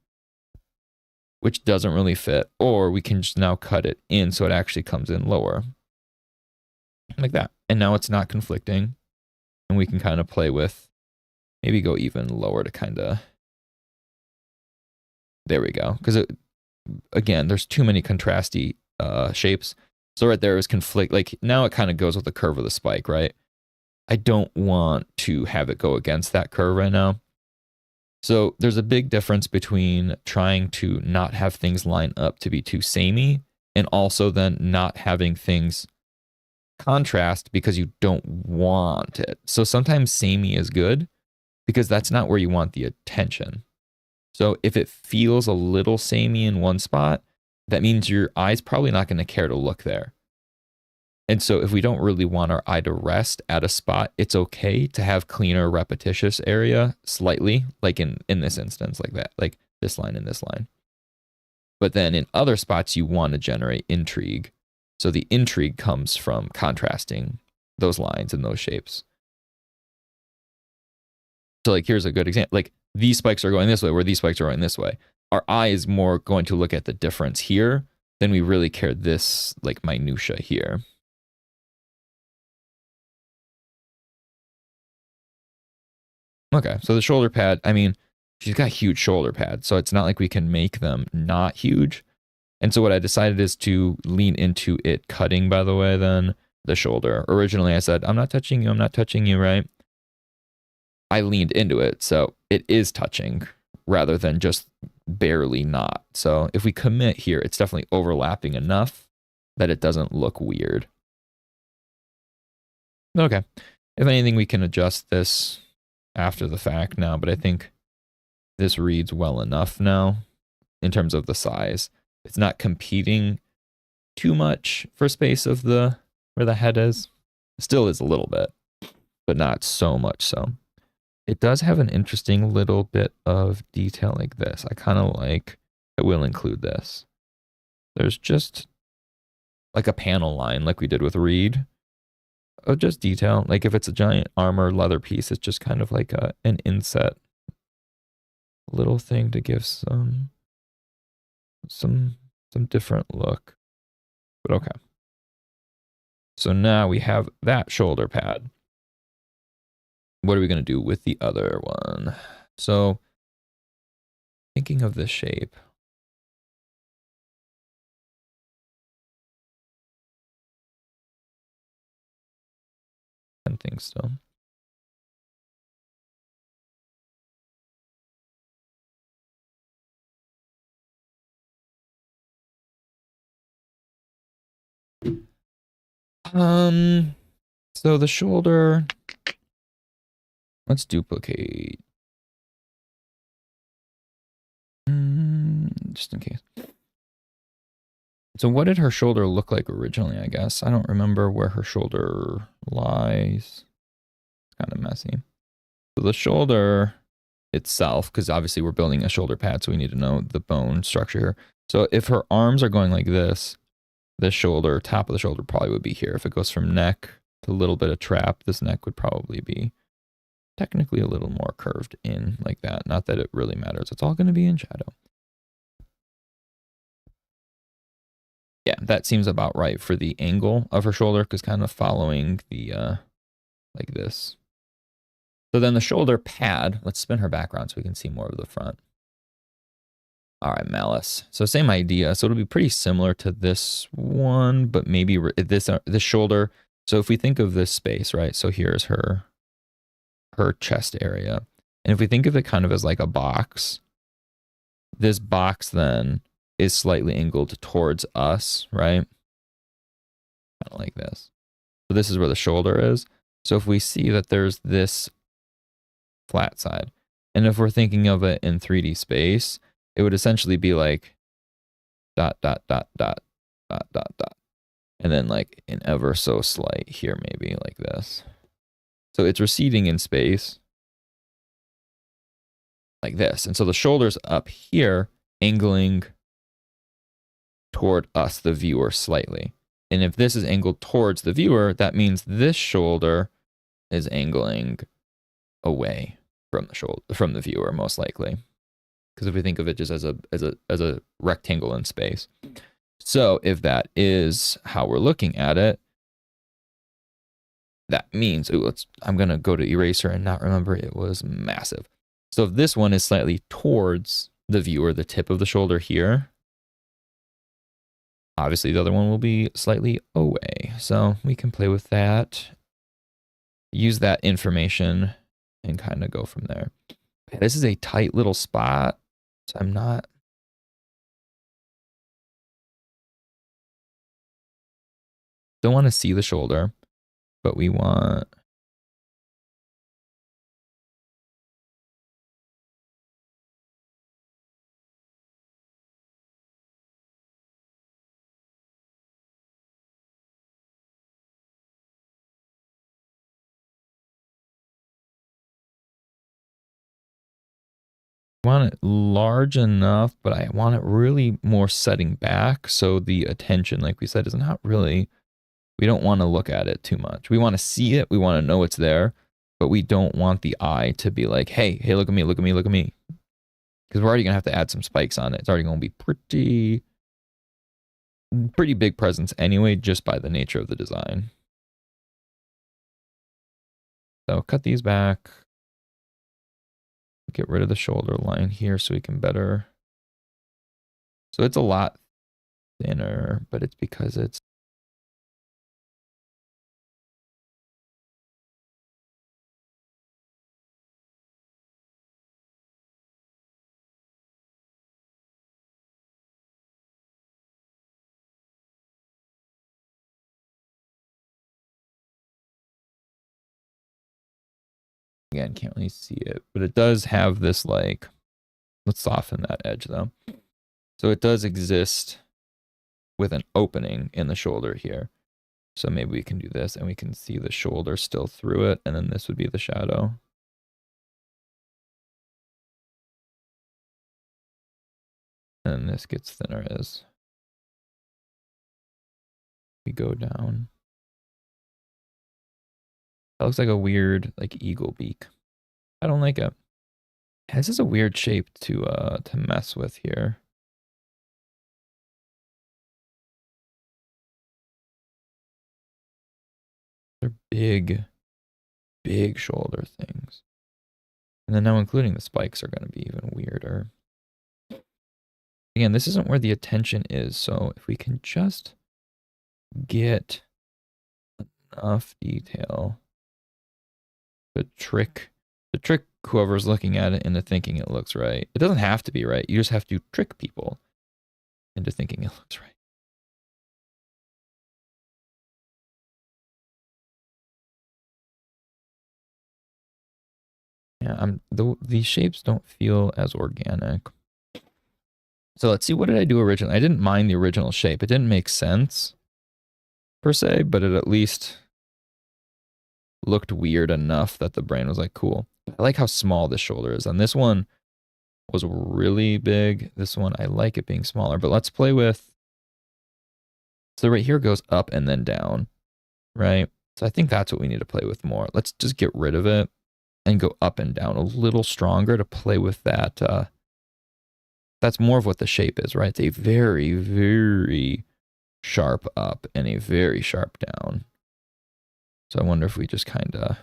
which doesn't really fit, or we can just now cut it in so it actually comes in lower. Like that. And now it's not conflicting. And we can kind of play with, maybe go even lower to kind of, there we go. Because again, there's too many contrasty shapes. So right there is conflict. Like now it kind of goes with the curve of the spike, right? I don't want to have it go against that curve right now. So there's a big difference between trying to not have things line up to be too samey and also then not having things contrast because you don't want it. So sometimes samey is good because that's not where you want the attention. So if it feels a little samey in one spot, that means your eye's probably not going to care to look there. And so if we don't really want our eye to rest at a spot, it's okay to have cleaner repetitious area slightly, like in this instance, like that, like this line and this line. But then in other spots, you want to generate intrigue. So the intrigue comes from contrasting those lines and those shapes. So like, here's a good example. Like these spikes are going this way, where these spikes are going this way. Our eye is more going to look at the difference here than we really care this like minutia here. Okay, so the shoulder pad, I mean, she's got huge shoulder pads, so it's not like we can make them not huge. And so what I decided is to lean into it cutting, by the way, then the shoulder. Originally I said, I'm not touching you, right? I leaned into it, so it is touching rather than just barely not. So if we commit here, it's definitely overlapping enough that it doesn't look weird. Okay, if anything, we can adjust this after the fact now, but I think this reads well enough now in terms of the size. It's not competing too much for space of the where the head is. Still is a little bit, but not so much so. It does have an interesting little bit of detail like this. I kind of like, I will include this. There's just like a panel line like we did with Reed. Oh, just detail. Like if it's a giant armor leather piece, it's just kind of like an inset little thing to give some different look. But okay. So now we have that shoulder pad. What are we going to do with the other one? So thinking of this shape. And things still. So the shoulder, let's duplicate. Just in case. So what did her shoulder look like originally, I guess? I don't remember where her shoulder lies. It's kind of messy. So the shoulder itself, because obviously we're building a shoulder pad, so we need to know the bone structure here. So if her arms are going like this shoulder, top of the shoulder probably would be here. If it goes from neck to a little bit of trap, this neck would probably be technically a little more curved in like that. Not that it really matters. It's all going to be in shadow. Yeah, that seems about right for the angle of her shoulder, because kind of following the, like this. So then the shoulder pad, let's spin her back around so we can see more of the front. All right, Malice. So same idea. So it'll be pretty similar to this one, but maybe this shoulder. So if we think of this space, right? So here's her chest area. And if we think of it kind of as like a box, this box then is slightly angled towards us, right? Kind of like this. So this is where the shoulder is. So if we see that there's this flat side, and if we're thinking of it in 3D space, it would essentially be like dot, dot, dot, dot, dot, dot, dot. And then like an ever so slight here, maybe like this. So it's receding in space like this. And so the shoulder's up here, angling toward us, the viewer, slightly. And if this is angled towards the viewer, that means this shoulder is angling away from the shoulder, from the viewer, most likely. Because if we think of it just as a rectangle in space. So if that is how we're looking at it, that means, I'm going to go to eraser and not remember it was massive. So if this one is slightly towards the viewer, the tip of the shoulder here, obviously the other one will be slightly away. So we can play with that, use that information, and kind of go from there. This is a tight little spot, so I'm not... Don't want to see the shoulder, but we want... want it large enough, but I want it really more setting back. So the attention, like we said, is not really, we don't want to look at it too much. We want to see it. We want to know it's there, but we don't want the eye to be like, hey, look at me, look at me, look at me. Because we're already going to have to add some spikes on it. It's already going to be pretty big presence anyway, just by the nature of the design. So cut these back. Get rid of the shoulder line here so we can better. So it's a lot thinner, but it's because it's. Again, can't really see it, but it does have this like, let's soften that edge though. So it does exist with an opening in the shoulder here. So maybe we can do this and we can see the shoulder still through it. And then this would be the shadow. And this gets thinner as we go down. That looks like a weird like eagle beak. I don't like it. This is a weird shape to mess with here. They're big shoulder things. And then now including the spikes are going to be even weirder. Again, this isn't where the attention is. So if we can just get enough detail to trick whoever's looking at it into thinking it looks right. It doesn't have to be right. You just have to trick people into thinking it looks right. Yeah, these shapes don't feel as organic. So let's see, what did I do originally? I didn't mind the original shape. It didn't make sense per se, but it at least looked weird enough that the brain was like, cool. I like how small this shoulder is. And this one was really big. This one, I like it being smaller, but let's play with, so right here goes up and then down, right? So I think that's what we need to play with more. Let's just get rid of it and go up and down a little stronger to play with that. That's more of what the shape is, right? It's a very sharp up and a very sharp down. So I wonder if we just kind of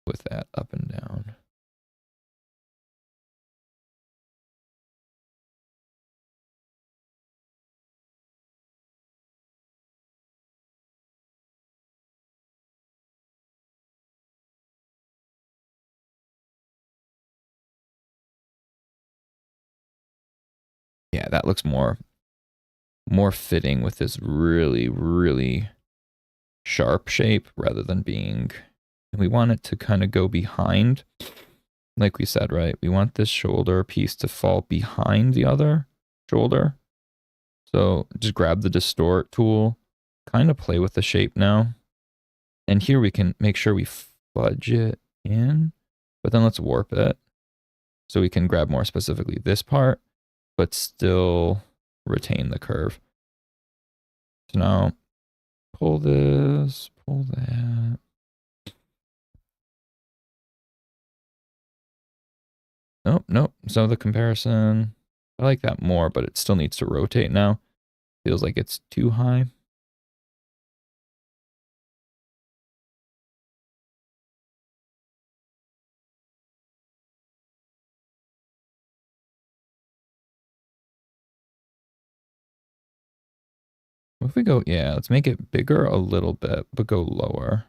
with that up and down. Yeah, that looks more fitting with this really, really sharp shape rather than being, we want it to kind of go behind. Like we said, right? We want this shoulder piece to fall behind the other shoulder. So just grab the distort tool, kind of play with the shape now. And here we can make sure we fudge it in, but then let's warp it. So we can grab more specifically this part, but still retain the curve. So now pull this, pull that. Nope, nope. So the comparison, I like that more, but it still needs to rotate now. Feels like it's too high. If we go, yeah, let's make it bigger a little bit, but go lower.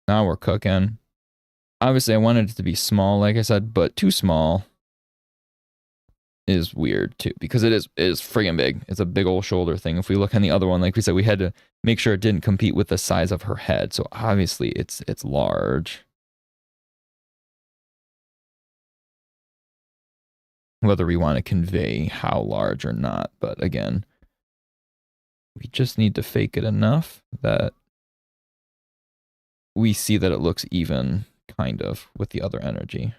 Now we're cooking. Obviously, I wanted it to be small, like I said, but too small is weird too, because it is friggin' big. It's a big old shoulder thing. If we look on the other one, like we said, we had to make sure it didn't compete with the size of her head. So obviously, it's large. Whether we want to convey how large or not, but again, we just need to fake it enough that we see that it looks even, kind of, with the other energy.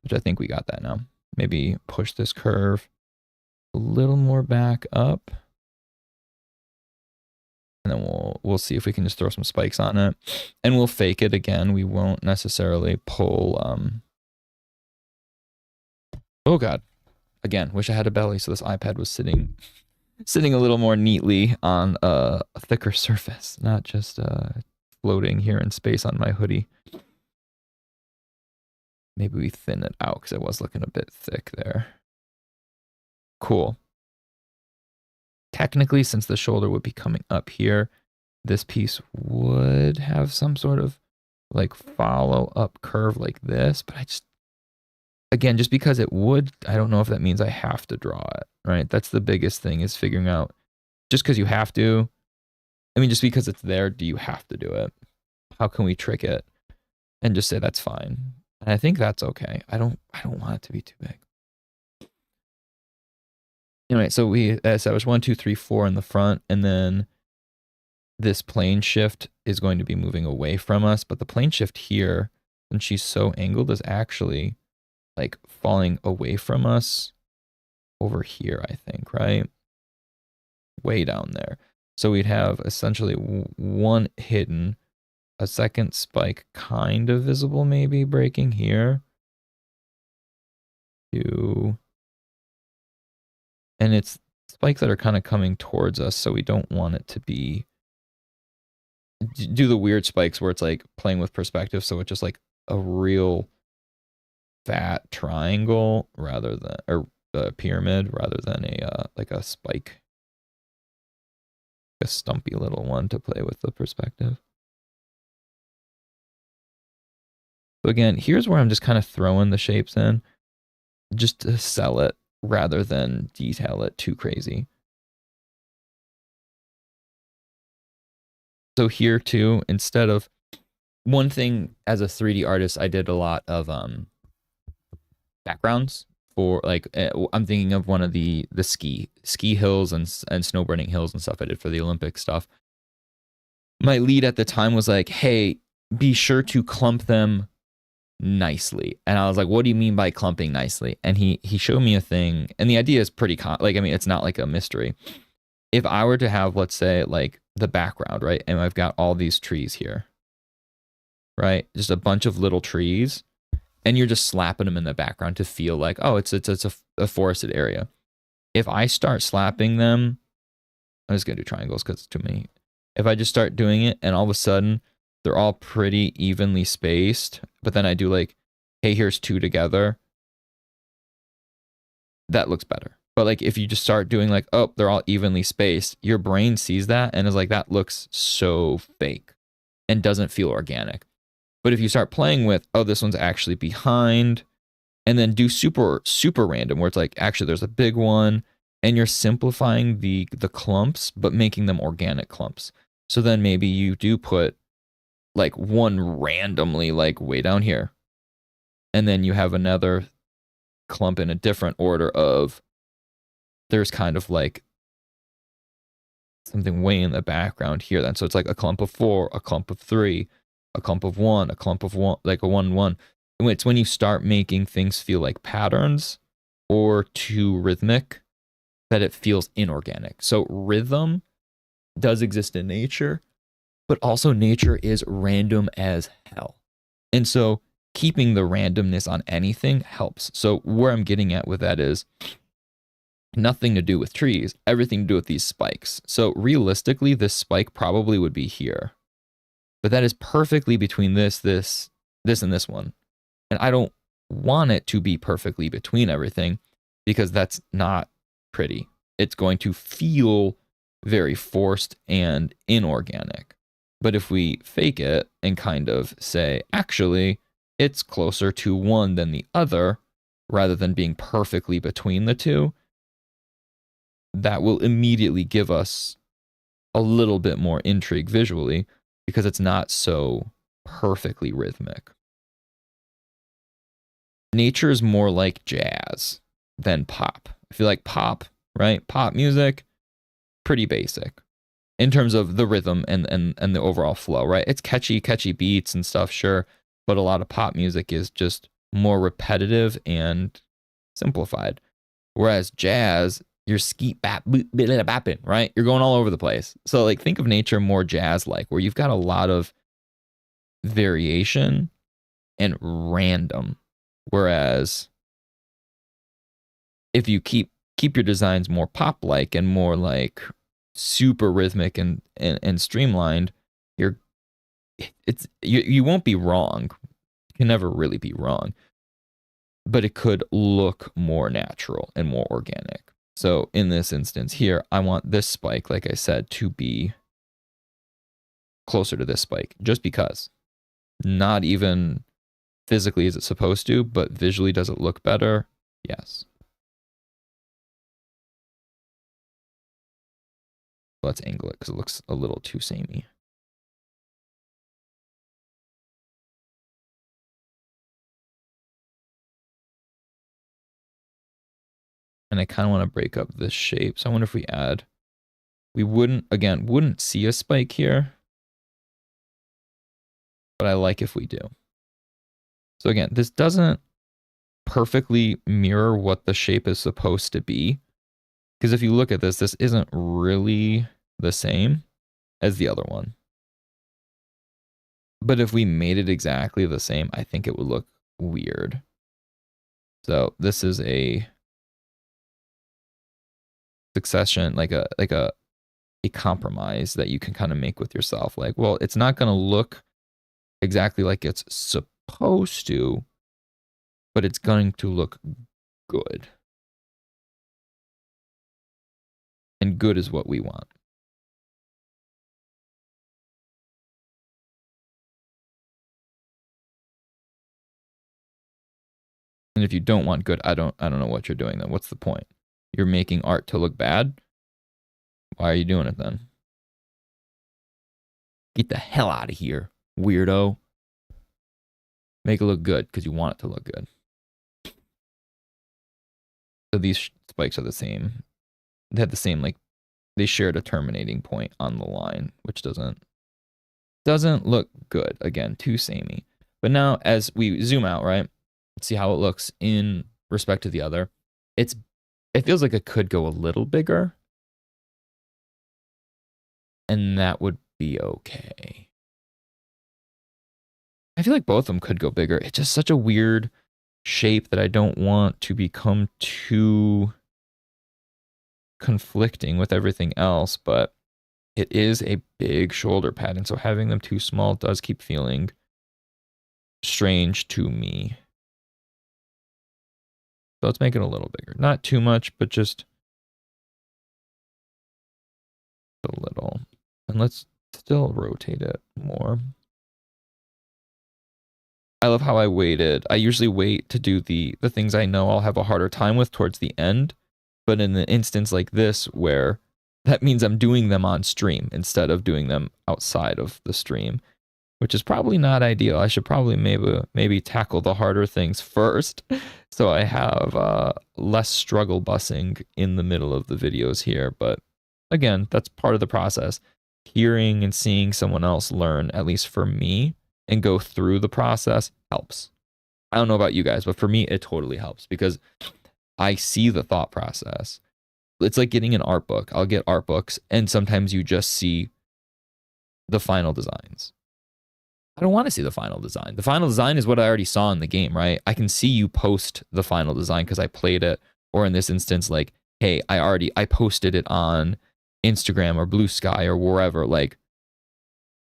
Which I think we got that now. Maybe push this curve a little more back up. And then we'll see if we can just throw some spikes on it. And we'll fake it again. We won't necessarily pull... Oh, God. Again, wish I had a belly so this iPad was sitting a little more neatly on a thicker surface, not just floating here in space on my hoodie. Maybe we thin it out because it was looking a bit thick there. Cool. Technically, since the shoulder would be coming up here, this piece would have some sort of like follow up curve like this, but I just, again, just because it would, I don't know if that means I have to draw it, right? That's the biggest thing, is figuring out, just because you have to, I mean, just because it's there, do you have to do it? How can we trick it and just say that's fine? And I think that's okay. I don't want it to be too big. Anyway, so we established 1, 2, 3, 4 in the front, and then this plane shift is going to be moving away from us, but the plane shift here, and she's so angled, is actually like falling away from us over here, I think, right? Way down there. So we'd have essentially one hidden, a second spike kind of visible, maybe breaking here. Two. And it's spikes that are kind of coming towards us, so we don't want it to be, do the weird spikes where it's like playing with perspective, so it's just like a real fat triangle rather than, or a pyramid rather than a like a spike, a stumpy little one to play with the perspective. So again, here's where I'm just kind of throwing the shapes in just to sell it rather than detail it too crazy. So here too, instead of, one thing as a 3D artist, I did a lot of backgrounds for, like, I'm thinking of one of the ski hills and snowboarding hills and stuff I did for the Olympic stuff. My lead at the time was like, hey, be sure to clump them nicely. And I was like, what do you mean by clumping nicely? And he showed me a thing, and the idea is pretty like, I mean, it's not like a mystery. If I were to have, let's say, like the background, right, and I've got all these trees here, right, just a bunch of little trees, and you're just slapping them in the background to feel like, oh, it's a forested area. If I start slapping them, I'm just gonna do triangles because it's too many. If I just start doing it and all of a sudden they're all pretty evenly spaced, but then I do like, hey, here's two together, that looks better. But like if you just start doing like, oh, they're all evenly spaced, your brain sees that and is like, that looks so fake and doesn't feel organic. But if you start playing with, oh, this one's actually behind, and then do super random where it's like, actually there's a big one, and you're simplifying the clumps but making them organic clumps. So then maybe you do put like one randomly like way down here, and then you have another clump in a different order of, there's kind of like something way in the background here then. So it's like a clump of 4, a clump of 3, a clump of 1, a clump of 1, like a 1, 1. It's when you start making things feel like patterns or too rhythmic that it feels inorganic. So rhythm does exist in nature, but also nature is random as hell. And so keeping the randomness on anything helps. So where I'm getting at with that is nothing to do with trees, everything to do with these spikes. So realistically, this spike probably would be here, but that is perfectly between this, and this one. And I don't want it to be perfectly between everything because that's not pretty. It's going to feel very forced and inorganic. But if we fake it and kind of say, actually, it's closer to one than the other, rather than being perfectly between the two, that will immediately give us a little bit more intrigue visually because it's not so perfectly rhythmic. Nature is more like jazz than pop. I feel like pop, right? Pop music, pretty basic in terms of the rhythm and the overall flow, right? It's catchy beats and stuff, sure, but a lot of pop music is just more repetitive and simplified. Whereas jazz, you're skeet bap bapping, right? You're going all over the place. So like think of nature more jazz-like, where you've got a lot of variation and random. Whereas if you keep your designs more pop-like and more like super rhythmic and streamlined, you won't be wrong. You can never really be wrong. But it could look more natural and more organic. So in this instance here, I want this spike, like I said, to be closer to this spike, just because. Not even physically is it supposed to, but visually does it look better? Yes. Let's angle it because it looks a little too samey. And I kind of want to break up this shape. So I wonder if we add, we wouldn't see a spike here, but I like if we do. So again, this doesn't perfectly mirror what the shape is supposed to be. Because if you look at this, this isn't really the same as the other one. But if we made it exactly the same, I think it would look weird. So this is a succession, like a compromise that you can kind of make with yourself. Like, well, it's not going to look exactly like it's supposed to, but it's going to look good. And good is what we want. And if you don't want good, I don't know what you're doing then. What's the point? You're making art to look bad? Why are you doing it then? Get the hell out of here, weirdo. Make it look good because you want it to look good. So these spikes are the same. They have the same, like, they shared a terminating point on the line, which doesn't look good. Again, too samey. But now as we zoom out, right, let's see how it looks in respect to the other. It feels like it could go a little bigger, and that would be okay. I feel like both of them could go bigger. It's just such a weird shape that I don't want to become too conflicting with everything else, but it is a big shoulder pad, and so having them too small does keep feeling strange to me. So let's make it a little bigger. Not too much, but just a little. And let's still rotate it more. I love how I waited. I usually wait to do the things I know I'll have a harder time with towards the end. But in an instance like this, where that means I'm doing them on stream instead of doing them outside of the stream, which is probably not ideal. I should probably maybe tackle the harder things first, so I have less struggle bussing in the middle of the videos here. But again, that's part of the process. Hearing and seeing someone else learn, at least for me, and go through the process helps. I don't know about you guys, but for me, it totally helps because I see the thought process. It's like getting an art book. I'll get art books, and sometimes you just see the final designs. I don't want to see the final design. The final design is what I already saw in the game, right? I can see you post the final design because I played it, or in this instance, like, hey, I posted it on Instagram or Blue Sky or wherever. Like,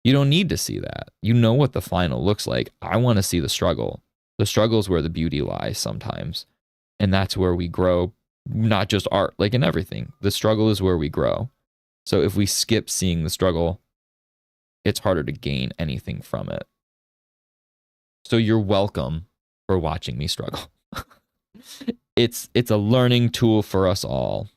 you don't need to see that. You know what the final looks like. I want to see the struggle. The struggle is where the beauty lies sometimes. And that's where we grow, not just art, like in everything. The struggle is where we grow. So if we skip seeing the struggle, it's harder to gain anything from it. So you're welcome for watching me struggle. It's a learning tool for us all.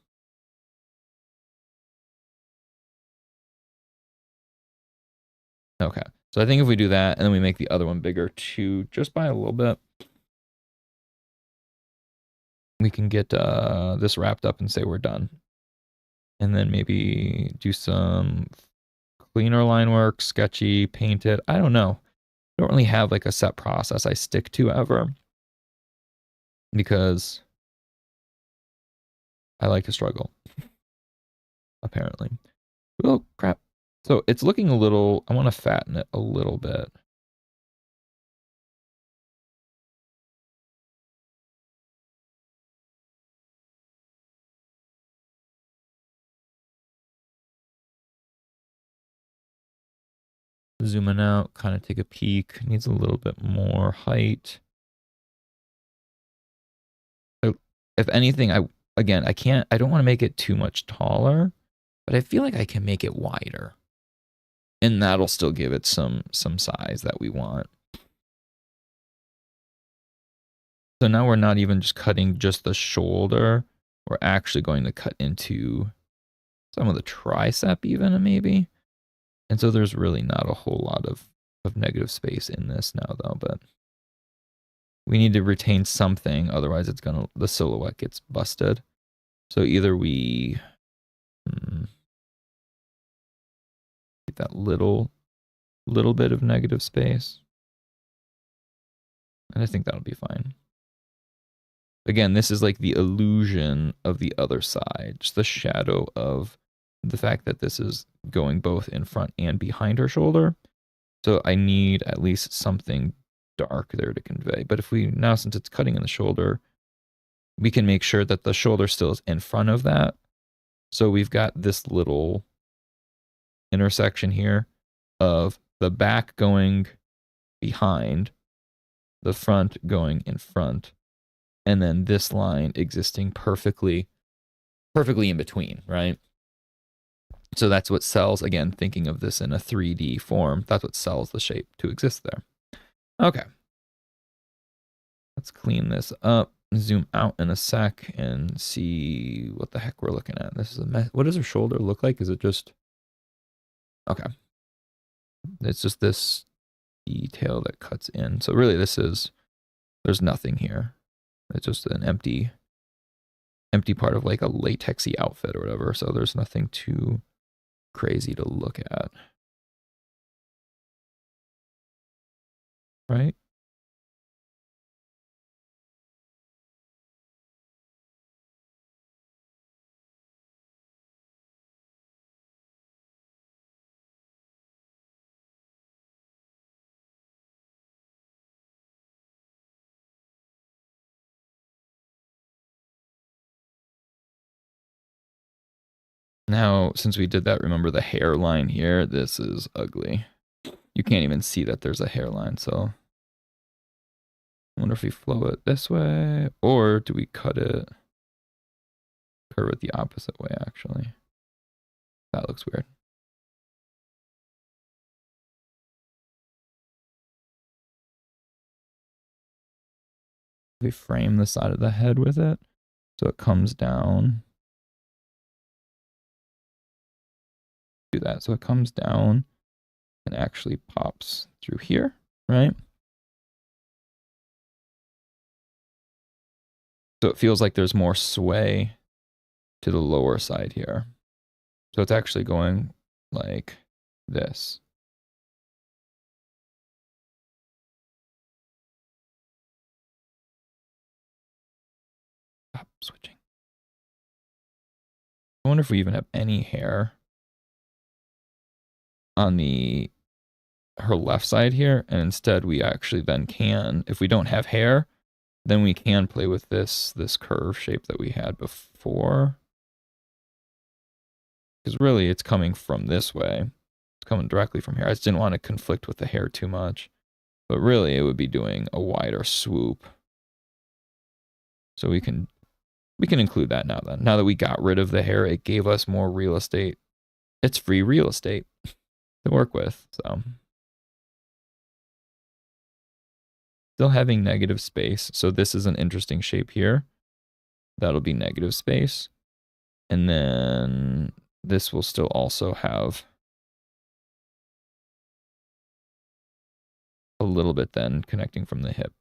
Okay. So I think if we do that and then we make the other one bigger too, just by a little bit, we can get this wrapped up and say we're done. And then maybe do some cleaner line work, sketchy, paint it. I don't know. I don't really have like a set process I stick to ever because I like to struggle, apparently. Oh, crap. So it's looking a little, I want to fatten it a little bit. Zooming out, kind of take a peek. Needs a little bit more height. So if anything, I don't want to make it too much taller, but I feel like I can make it wider. And that'll still give it some size that we want. So now we're not even just cutting just the shoulder. We're actually going to cut into some of the tricep even, maybe. And so there's really not a whole lot of negative space in this now, though. But we need to retain something. Otherwise, the silhouette gets busted. So either we get that little bit of negative space. And I think that'll be fine. Again, this is like the illusion of the other side, just the shadow of the fact that this is going both in front and behind her shoulder. So I need at least something dark there to convey. But if now since it's cutting in the shoulder, we can make sure that the shoulder still is in front of that. So we've got this little intersection here of the back going behind, the front going in front, and then this line existing perfectly in between, right? So that's what sells, again, thinking of this in a 3D form, that's what sells the shape to exist there. Okay. Let's clean this up, zoom out in a sec, and see what the heck we're looking at. This is a mess. What does her shoulder look like? Is it just... Okay. It's just this detail that cuts in. So really there's nothing here. It's just an empty part of like a latexy outfit or whatever. So there's nothing too crazy to look at. Right? Now, since we did that, remember the hairline here? This is ugly. You can't even see that there's a hairline, so I wonder if we flow it this way, or do we cut it, curve it the opposite way, actually? That looks weird. We frame the side of the head with it, so it comes down. Do that, so it comes down and actually pops through here, right? So it feels like there's more sway to the lower side here. So it's actually going like this. Stop switching. I wonder if we even have any hair on her left side here, and instead we actually then can, if we don't have hair, then we can play with this curve shape that we had before. Because really it's coming from this way. It's coming directly from here. I just didn't want to conflict with the hair too much. But really it would be doing a wider swoop. So we can include that now then. Now that we got rid of the hair, it gave us more real estate. It's free real estate to work with, so. Still having negative space. So this is an interesting shape here. That'll be negative space. And then this will still also have a little bit then connecting from the hip.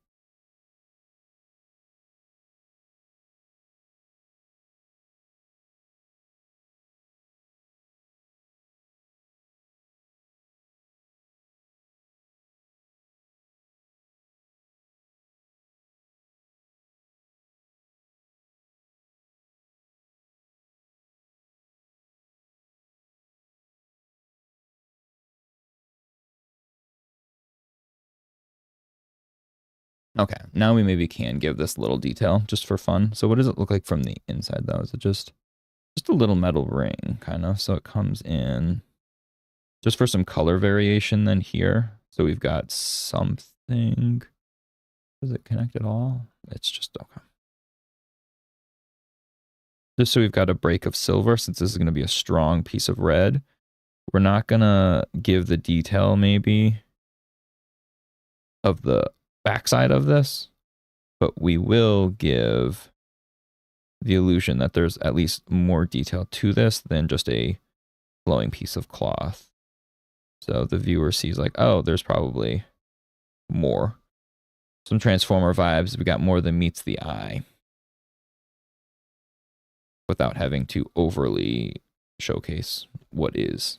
Okay, now we maybe can give this little detail just for fun. So what does it look like from the inside though? Is it just a little metal ring kind of? So it comes in just for some color variation then here. So we've got something. Does it connect at all? It's just okay. Just so we've got a break of silver, since this is going to be a strong piece of red. We're not going to give the detail maybe of the backside of this, but we will give the illusion that there's at least more detail to this than just a flowing piece of cloth. So the viewer sees like, oh, there's probably more. Some Transformer vibes. We got more than meets the eye, without having to overly showcase what is.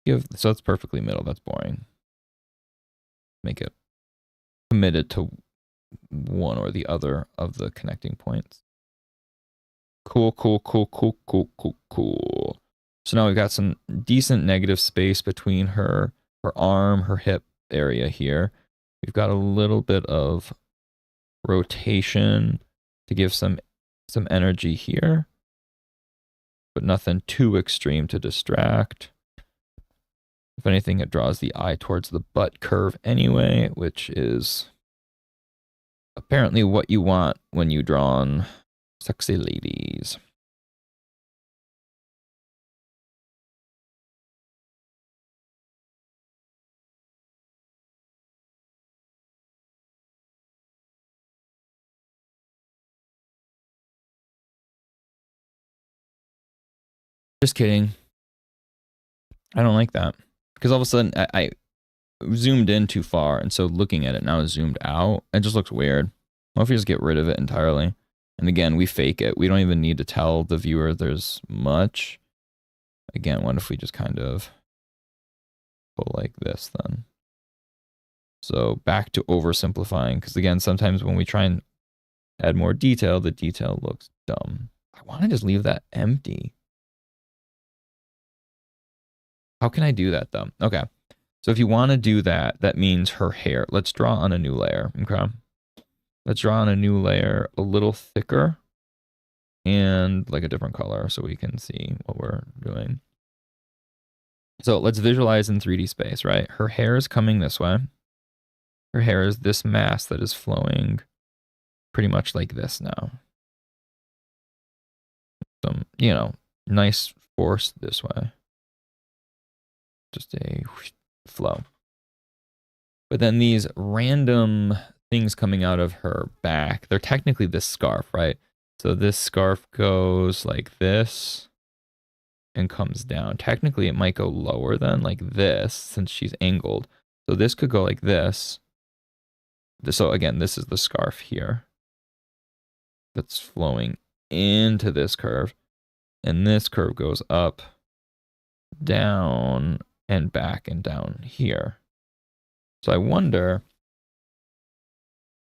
So that's perfectly middle. That's boring. Make it committed to one or the other of the connecting points. Cool. So now we've got some decent negative space between her arm, her hip area here. We've got a little bit of rotation to give some energy here, but nothing too extreme to distract. If anything, it draws the eye towards the butt curve anyway, which is apparently what you want when you draw on sexy ladies. Just kidding. I don't like that. Because all of a sudden, I zoomed in too far, and so looking at it now is zoomed out. It just looks weird. What if we just get rid of it entirely? And again, we fake it. We don't even need to tell the viewer there's much. Again, what if we just kind of go like this then? So back to oversimplifying, because again, sometimes when we try and add more detail, the detail looks dumb. I want to just leave that empty. How can I do that though? Okay. So if you want to do that, that means her hair. Let's draw on a new layer. Okay. Let's draw on a new layer a little thicker. and like a different color so we can see what we're doing. So let's visualize in 3D space, right? Her hair is coming this way. Her hair is this mass that is flowing pretty much like this now. Some, you know, nice force this way. Just a flow. But then these random things coming out of her back, they're technically this scarf, right? So this scarf goes like this and comes down. Technically, it might go lower than like this since she's angled. So this could go like this. So again, this is the scarf here that's flowing into this curve. And this curve goes up, down, and back and down here. So I wonder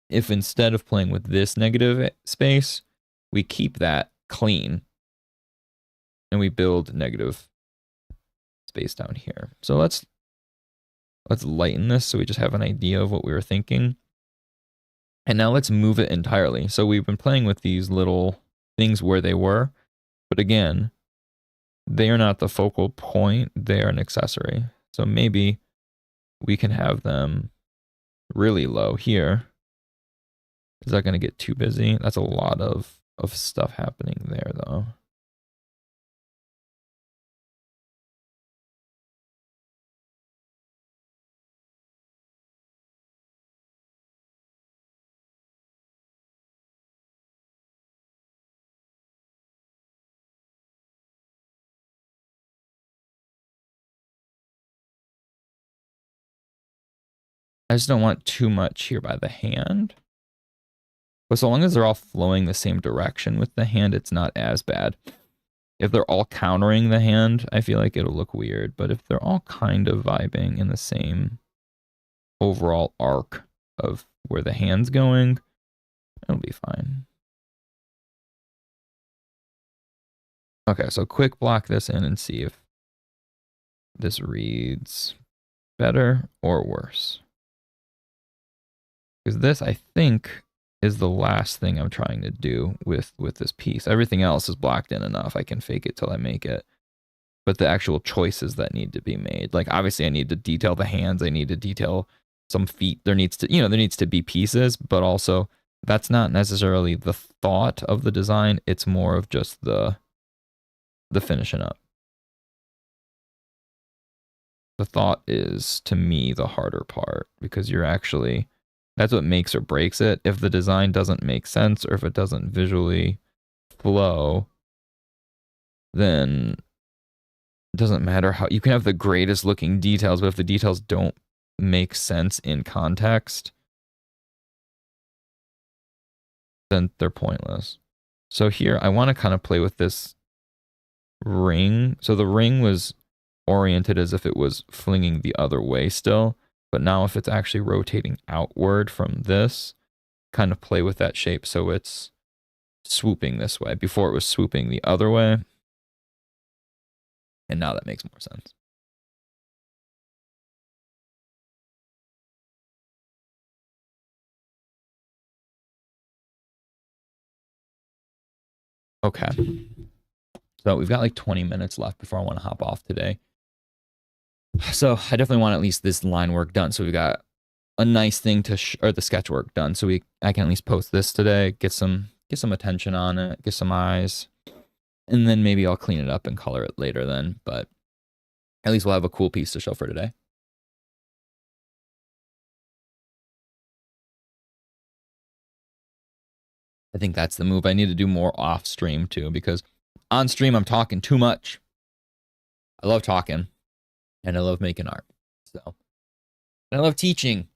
if instead of playing with this negative space, we keep that clean and we build negative space down here. So let's lighten this so we just have an idea of what we were thinking. And now let's move it entirely. So we've been playing with these little things where they were, but again, they are not the focal point, they are an accessory. So maybe we can have them really low here. Is that going to get too busy? That's a lot of stuff happening there, though. I just don't want too much here by the hand. But so long as they're all flowing the same direction with the hand, it's not as bad. If they're all countering the hand, I feel like it'll look weird. But if they're all kind of vibing in the same overall arc of where the hand's going, it'll be fine. Okay, so quick block this in and see if this reads better or worse. Because this, I think, is the last thing I'm trying to do with this piece. Everything else is blocked in enough. I can fake it till I make it. But the actual choices that need to be made, like obviously I need to detail the hands. I need to detail some feet. There needs to be pieces, but also that's not necessarily the thought of the design. It's more of just the finishing up. The thought is, to me, the harder part because you're actually, that's what makes or breaks it. If the design doesn't make sense or if it doesn't visually flow, then it doesn't matter how, you can have the greatest looking details, but if the details don't make sense in context, then they're pointless. So here, I want to kind of play with this ring. So the ring was oriented as if it was flinging the other way still, but now if it's actually rotating outward from this, kind of play with that shape so it's swooping this way. Before it was swooping the other way, and now that makes more sense. Okay. So we've got like 20 minutes left before I want to hop off today. So I definitely want at least this line work done. So we've got a nice thing to, or the sketch work done. So I can at least post this today, get some attention on it, get some eyes, and then maybe I'll clean it up and color it later then. But at least we'll have a cool piece to show for today. I think that's the move. I need to do more off stream too, because on stream I'm talking too much. I love talking and I love making art. So, and I love teaching.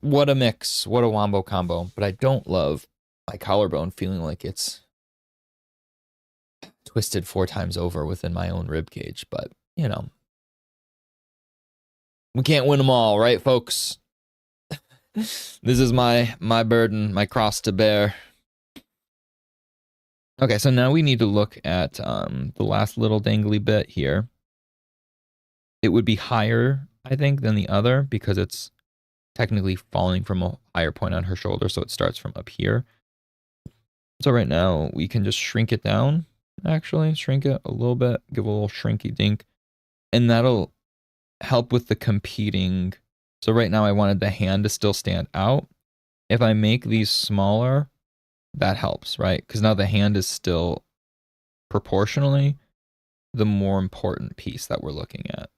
What a mix. What a wombo combo. But I don't love my collarbone feeling like it's twisted 4 times over within my own rib cage. But, you know, we can't win them all, right, folks? This is my burden, my cross to bear. Okay, so now we need to look at the last little dangly bit here. It would be higher, I think, than the other because it's technically falling from a higher point on her shoulder, so it starts from up here. So right now we can just shrink it down, actually shrink it a little bit, give a little shrinky dink, and that'll help with the competing. So right now I wanted the hand to still stand out. If I make these smaller, that helps, right? Because now the hand is still proportionally the more important piece that we're looking at.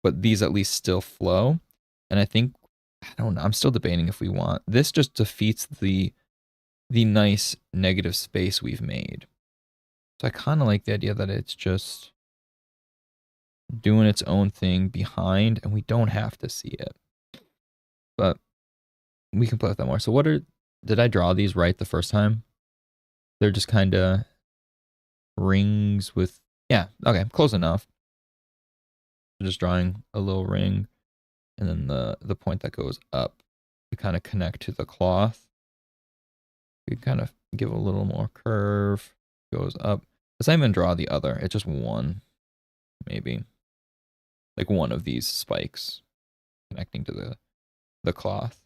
But these at least still flow. And I think, I don't know, I'm still debating if we want. This just defeats the nice negative space we've made. So I kind of like the idea that it's just doing its own thing behind and we don't have to see it. But we can play with that more. So did I draw these right the first time? They're just kind of rings with, yeah, okay, close enough. Just drawing a little ring and then the point that goes up to kind of connect to the cloth. We kind of give a little more curve, goes up. Let's not even draw the other. It's just one, maybe. Like one of these spikes connecting to the cloth.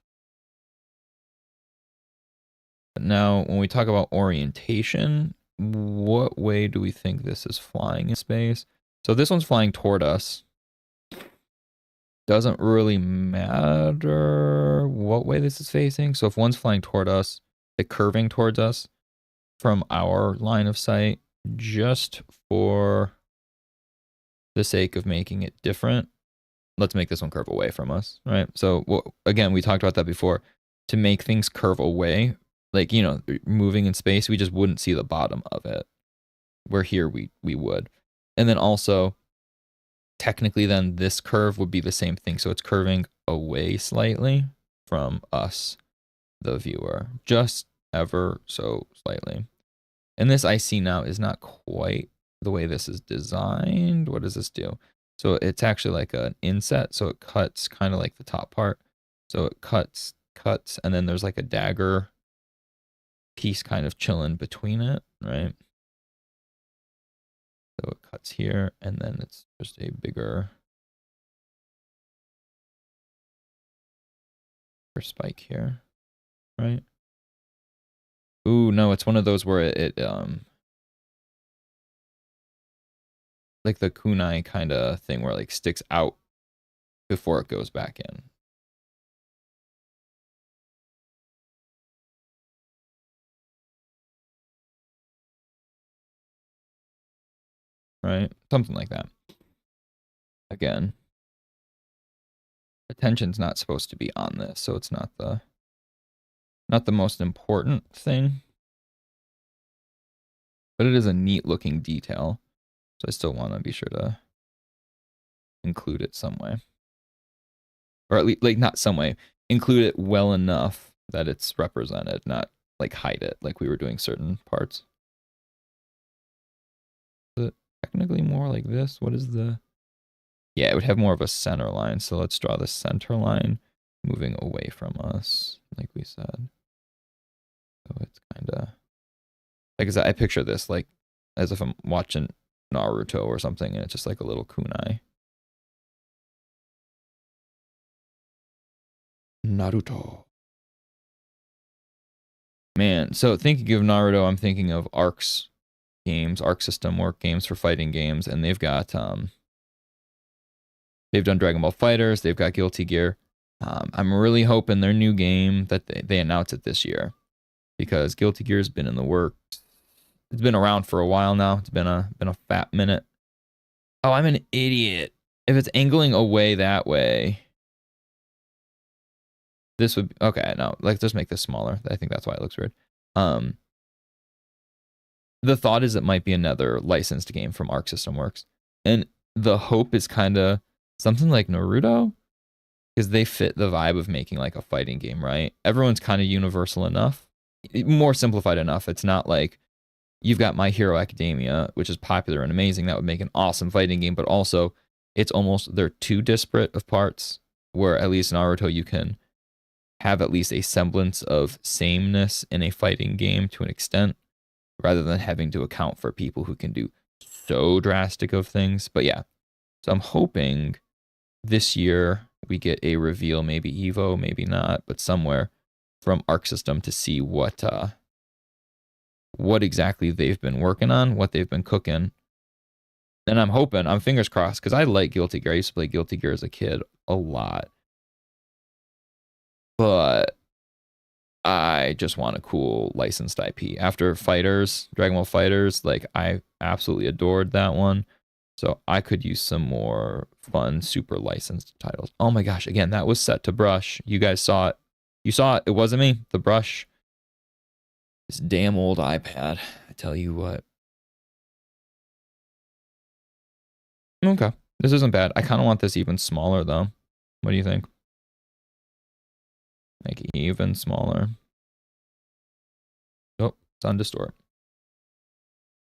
But now, when we talk about orientation, what way do we think this is flying in space? So this one's flying toward us. Doesn't really matter what way this is facing. So if one's flying toward us, like curving towards us from our line of sight, just for the sake of making it different, let's make this one curve away from us, right? So again, we talked about that before. To make things curve away, like, you know, moving in space, we just wouldn't see the bottom of it. Where here we would. And then also, technically then this curve would be the same thing. So it's curving away slightly from us, the viewer, just ever so slightly. And this I see now is not quite the way this is designed. What does this do? So it's actually like an inset. So it cuts kind of like the top part. So it cuts, and then there's like a dagger piece kind of chilling between it, right? So it cuts here, and then it's just a bigger spike here, right? Ooh, no, it's one of those where it like the kunai kind of thing where it like sticks out before it goes back in. Right? Something like that. Again, attention's not supposed to be on this, so it's not the most important thing. But it is a neat looking detail. So I still want to be sure to include it some way. Or at least, like, not some way. Include it well enough that it's represented, not like hide it like we were doing certain parts. Is it technically more like this? What is the... Yeah, it would have more of a center line. So let's draw the center line moving away from us, like we said. So it's kind of... Like I picture this like as if I'm watching Naruto or something, and it's just like a little kunai. Naruto. Man, so thinking of Naruto, I'm thinking of Arc's games, Arc System work games for fighting games, and they've got they've done Dragon Ball Fighters, they've got Guilty Gear. I'm really hoping their new game that they announce it this year, because Guilty Gear's been in the works. It's been around for a while now. It's been a fat minute. Oh, I'm an idiot. If it's angling away that way, this would... Okay, no, like, just make this smaller. I think that's why it looks weird. The thought is it might be another licensed game from Arc System Works. And the hope is kind of something like Naruto, because they fit the vibe of making like a fighting game, right? Everyone's kind of universal enough, more simplified enough. It's not like you've got My Hero Academia, which is popular and amazing. That would make an awesome fighting game, but also it's almost, they're too disparate of parts, where at least Naruto, you can have at least a semblance of sameness in a fighting game to an extent, rather than having to account for people who can do so drastic of things. But yeah, so I'm hoping this year we get a reveal, maybe Evo, maybe not, but somewhere from Arc System to see what what exactly they've been working on, what they've been cooking. And I'm hoping, I'm fingers crossed, because I like Guilty Gear. I used to play Guilty Gear as a kid a lot. But I just want a cool licensed IP. After Fighters, Dragon Ball Fighters, like I absolutely adored that one. So I could use some more fun, super licensed titles. Oh my gosh, again, that was set to brush. You guys saw it. You saw it. It wasn't me. The brush. This damn old iPad. I tell you what. Okay. This isn't bad. I kind of want this even smaller though. What do you think? Like even smaller. Oh, it's on distort.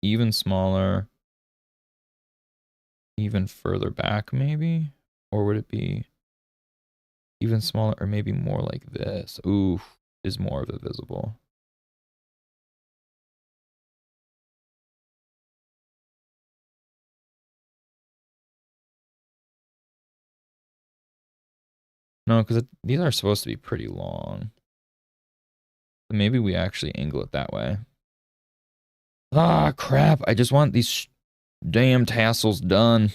Even smaller. Even further back maybe? Or would it be even smaller or maybe more like this? Ooh, is more of it visible? No, because these are supposed to be pretty long. Maybe we actually angle it that way. Ah, crap. I just want these damn tassels done.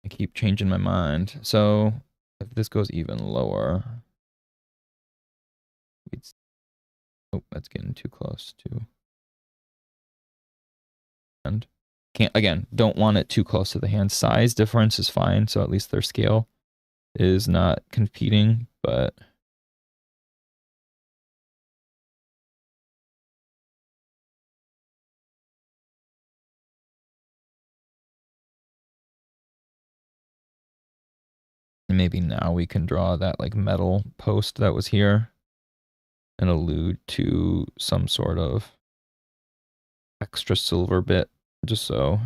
I keep changing my mind. So if this goes even lower, it's, oh, that's getting too close to. And can't, again, don't want it too close to the hand. Size difference is fine. So at least their scale is not competing, but maybe now we can draw that like metal post that was here and allude to some sort of extra silver bit, just so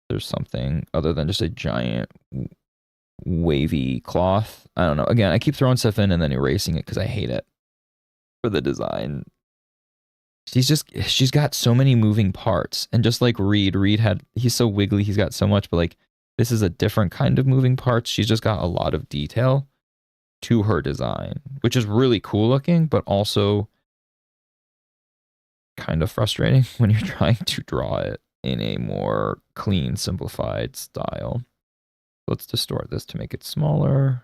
there's something other than just a giant wavy cloth. I don't know. Again, I keep throwing stuff in and then erasing it because I hate it for the design. She's got so many moving parts. And just like Reed had, he's so wiggly, he's got so much, but like this is a different kind of moving parts. She's just got a lot of detail to her design, which is really cool looking, but also kind of frustrating when you're trying to draw it in a more clean, simplified style. Let's distort this to make it smaller.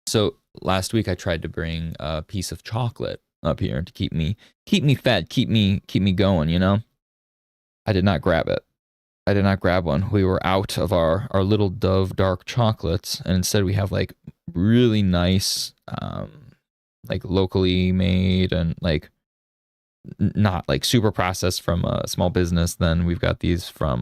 So last week I tried to bring a piece of chocolate up here to keep me fed, keep me going, you know? I did not grab it. I did not grab one. We were out of our little Dove dark chocolates, and instead we have like really nice like locally made and like not like super processed from a small business. Then we've got these from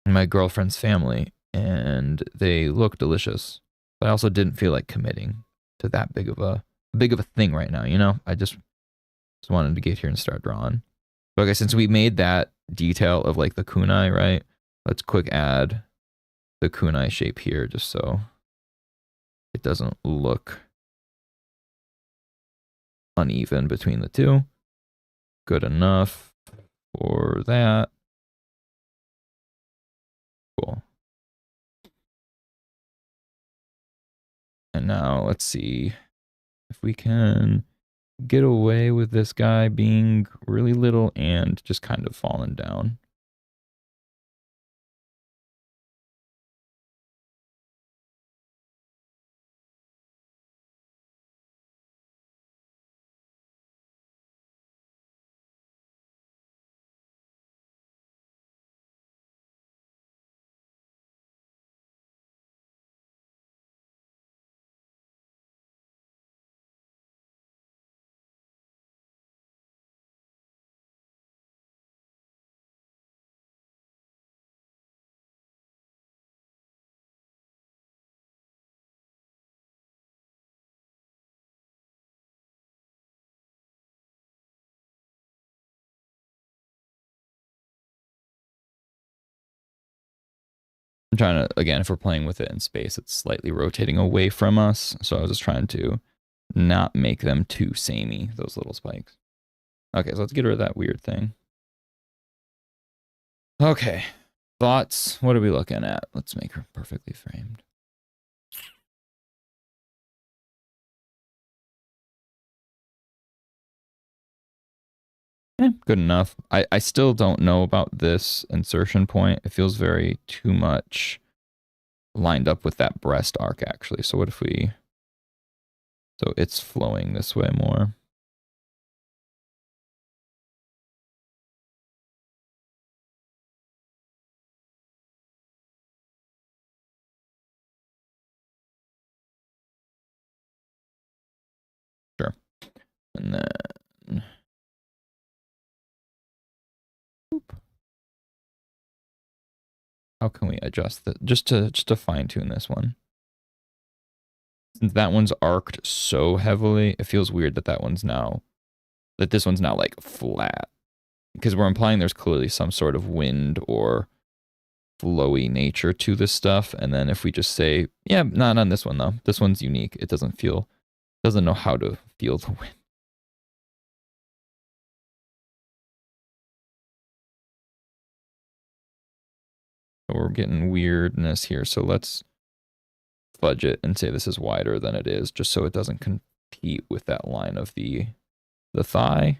my girlfriend's family, and they look delicious. But I also didn't feel like committing to that big of a thing right now. You know, I just wanted to get here and start drawing. But okay, since we made that detail of like the kunai, right? Let's quick add the kunai shape here, just so it doesn't look uneven between the two. Good enough for that. Cool. And now let's see if we can get away with this guy being really little and just kind of falling down. trying to, again, if we're playing with it in space, it's slightly rotating away from us. So I was just trying to not make them too samey, those little spikes. Okay, so let's get rid of that weird thing. Okay, thoughts. What are we looking at? Let's make her perfectly framed. Good enough. I still don't know about this insertion point. It feels very too much lined up with that breast arc, actually. So what if we... So it's flowing this way more. Sure. And then... Boop. How can we adjust that? Just to fine tune this one. Since that one's arced so heavily, it feels weird that this one's now like flat. Because we're implying there's clearly some sort of wind or flowy nature to this stuff. And then if we just say, yeah, not on this one though. This one's unique. It doesn't know how to feel the wind. So we're getting weirdness here. So let's fudge it and say this is wider than it is, just so it doesn't compete with that line of the thigh.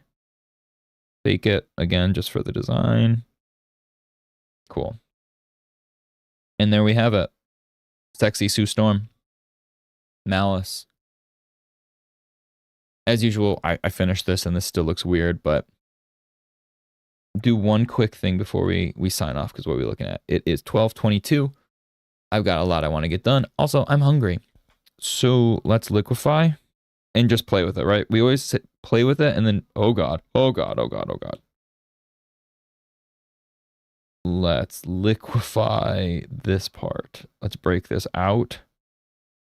Fake it again, just for the design. Cool. And there we have it. Sexy Sue Storm. Malice. As usual, I finished this and this still looks weird, but do one quick thing before we sign off, because what are we looking at? It is 12:22. I've got a lot I want to get done. Also, I'm hungry. So let's liquefy and just play with it, right? We always play with it and then, oh God, oh God, oh God, oh God. Let's liquefy this part. Let's break this out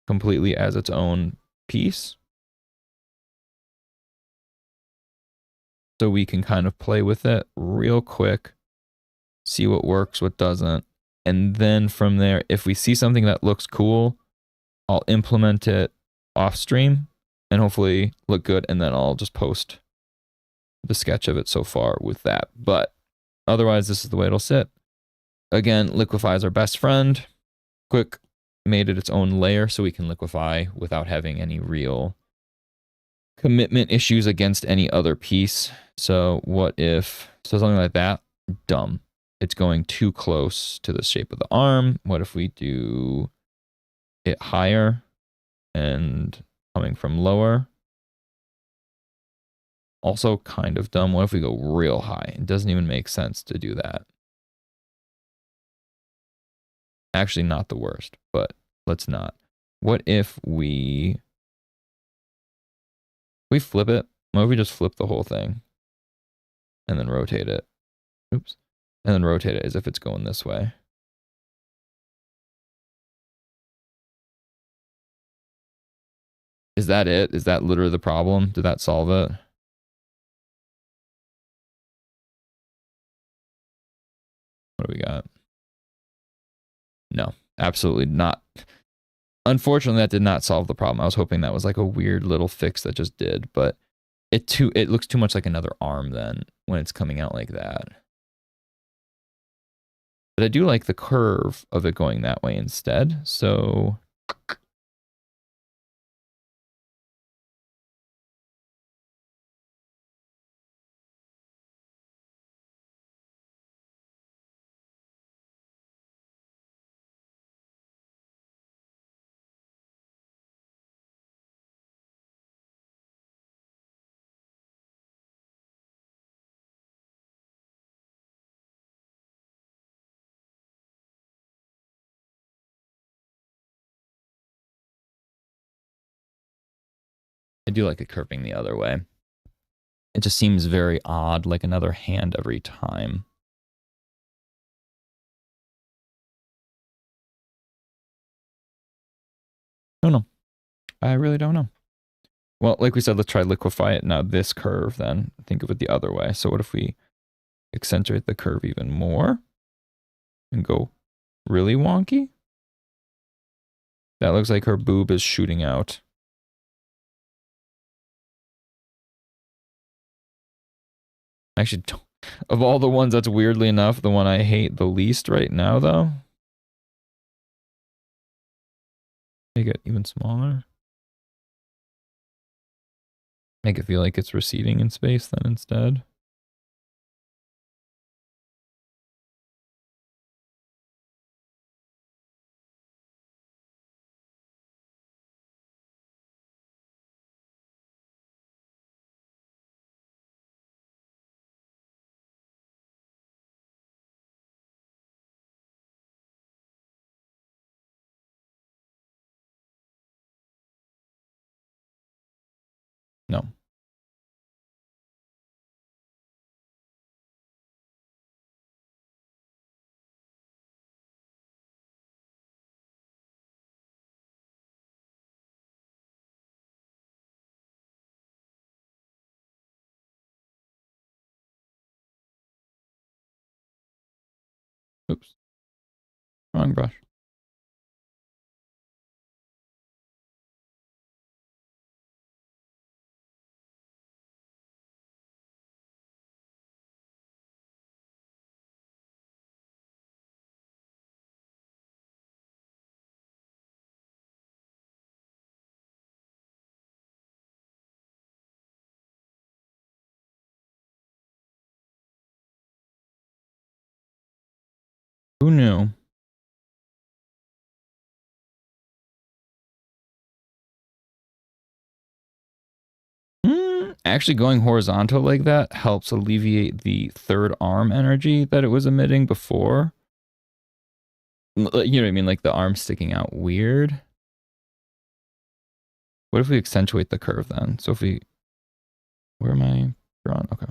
completely as its own piece. So we can kind of play with it real quick, see what works, what doesn't. And then from there, if we see something that looks cool, I'll implement it off stream and hopefully look good. And then I'll just post the sketch of it so far with that. But otherwise, this is the way it'll sit. Again, liquefy is our best friend. Quick made it its own layer so we can liquefy without having any real commitment issues against any other piece. So what if, so something like that, dumb. It's going too close to the shape of the arm. What if we do it higher and coming from lower? Also kind of dumb. What if we go real high? It doesn't even make sense to do that. Actually, not the worst, but let's not. What if we flip it? What if we just flip the whole thing and then rotate it? Oops. And then rotate it as if it's going this way. Is that it? Is that literally the problem? Did that solve it? What do we got? No, absolutely not. Unfortunately, that did not solve the problem. I was hoping that was like a weird little fix that just did, but it looks too much like another arm then when it's coming out like that. But I do like the curve of it going that way instead. So I do like it curving the other way. It just seems very odd, like another hand every time. I don't know. I really don't know. Well, like we said, let's try liquefy it. Now this curve then, think of it the other way. So what if we accentuate the curve even more and go really wonky. That looks like her boob is shooting out. Actually, of all the ones, that's weirdly enough the one I hate the least right now, though. Make it even smaller. Make it feel like it's receding in space then instead. No. Oops. Wrong brush. Who knew? Actually, going horizontal like that helps alleviate the third arm energy that it was emitting before. You know what I mean? Like the arm sticking out weird. What if we accentuate the curve then? So if we... Where am I drawn? Okay.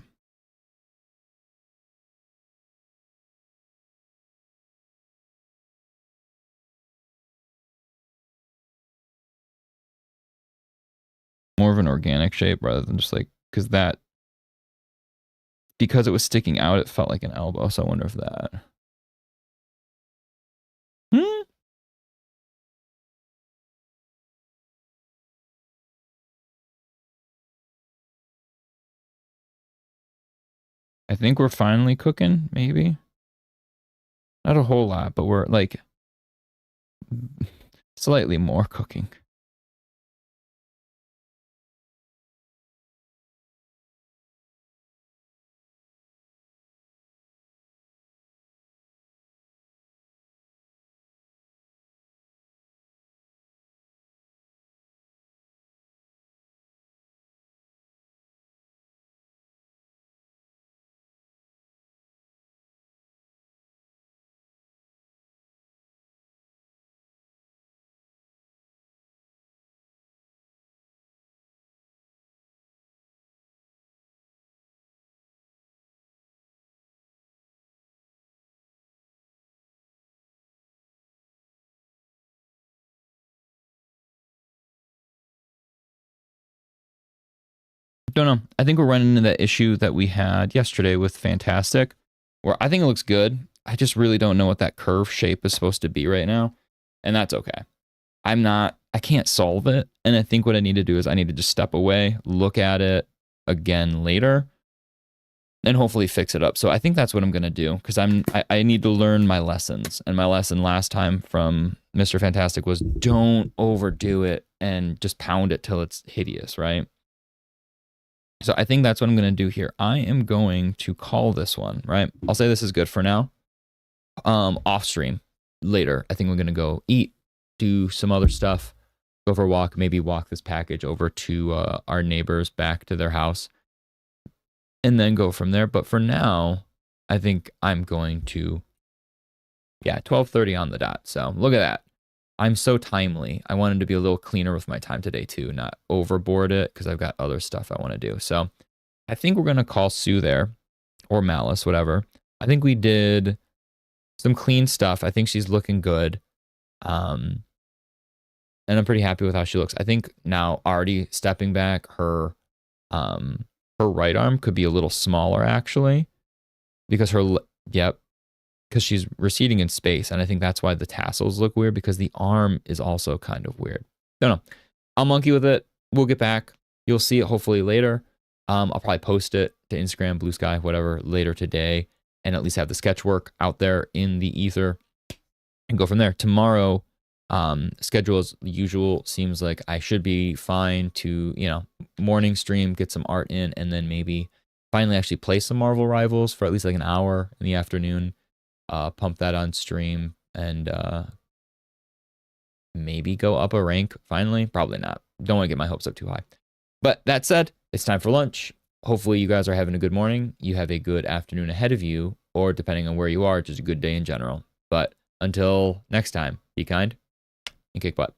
More of an organic shape rather than just like... Because that... Because it was sticking out, it felt like an elbow. So I wonder if that... I think we're finally cooking, maybe. Not a whole lot, but we're like slightly more cooking. Don't know. I think we're running into that issue that we had yesterday with Fantastic, where I think it looks good. I just really don't know what that curve shape is supposed to be right now. And that's okay. I can't solve it. And I think what I need to do is I need to just step away, look at it again later, and hopefully fix it up. So I think that's what I'm going to do because I need to learn my lessons. And my lesson last time from Mr. Fantastic was don't overdo it and just pound it till it's hideous, right? So I think that's what I'm going to do here. I am going to call this one, right? I'll say this is good for now. Off stream later. I think we're going to go eat, do some other stuff, go for a walk, maybe walk this package over to our neighbors back to their house and then go from there. But for now, I think I'm going to, 12:30 on the dot. So look at that. I'm so timely. I wanted to be a little cleaner with my time today too, not overboard it because I've got other stuff I want to do. So I think we're going to call Sue there or Malice, whatever. I think we did some clean stuff. I think she's looking good. And I'm pretty happy with how she looks. I think now already stepping back, her right arm could be a little smaller actually because because she's receding in space. And I think that's why the tassels look weird, because the arm is also kind of weird. Don't know. I'll monkey with it. We'll get back. You'll see it hopefully later. I'll probably post it to Instagram, Blue Sky, whatever, later today, and at least have the sketch work out there in the ether and go from there. Tomorrow, schedule as usual. Seems like I should be fine to, morning stream, get some art in, and then maybe finally actually play some Marvel Rivals for at least like an hour in the afternoon. Pump that on stream and maybe go up a rank finally. Probably not. Don't want to get my hopes up too high. But that said, it's time for lunch. Hopefully you guys are having a good morning. You have a good afternoon ahead of you, or depending on where you are, just a good day in general. But until next time, be kind and kick butt.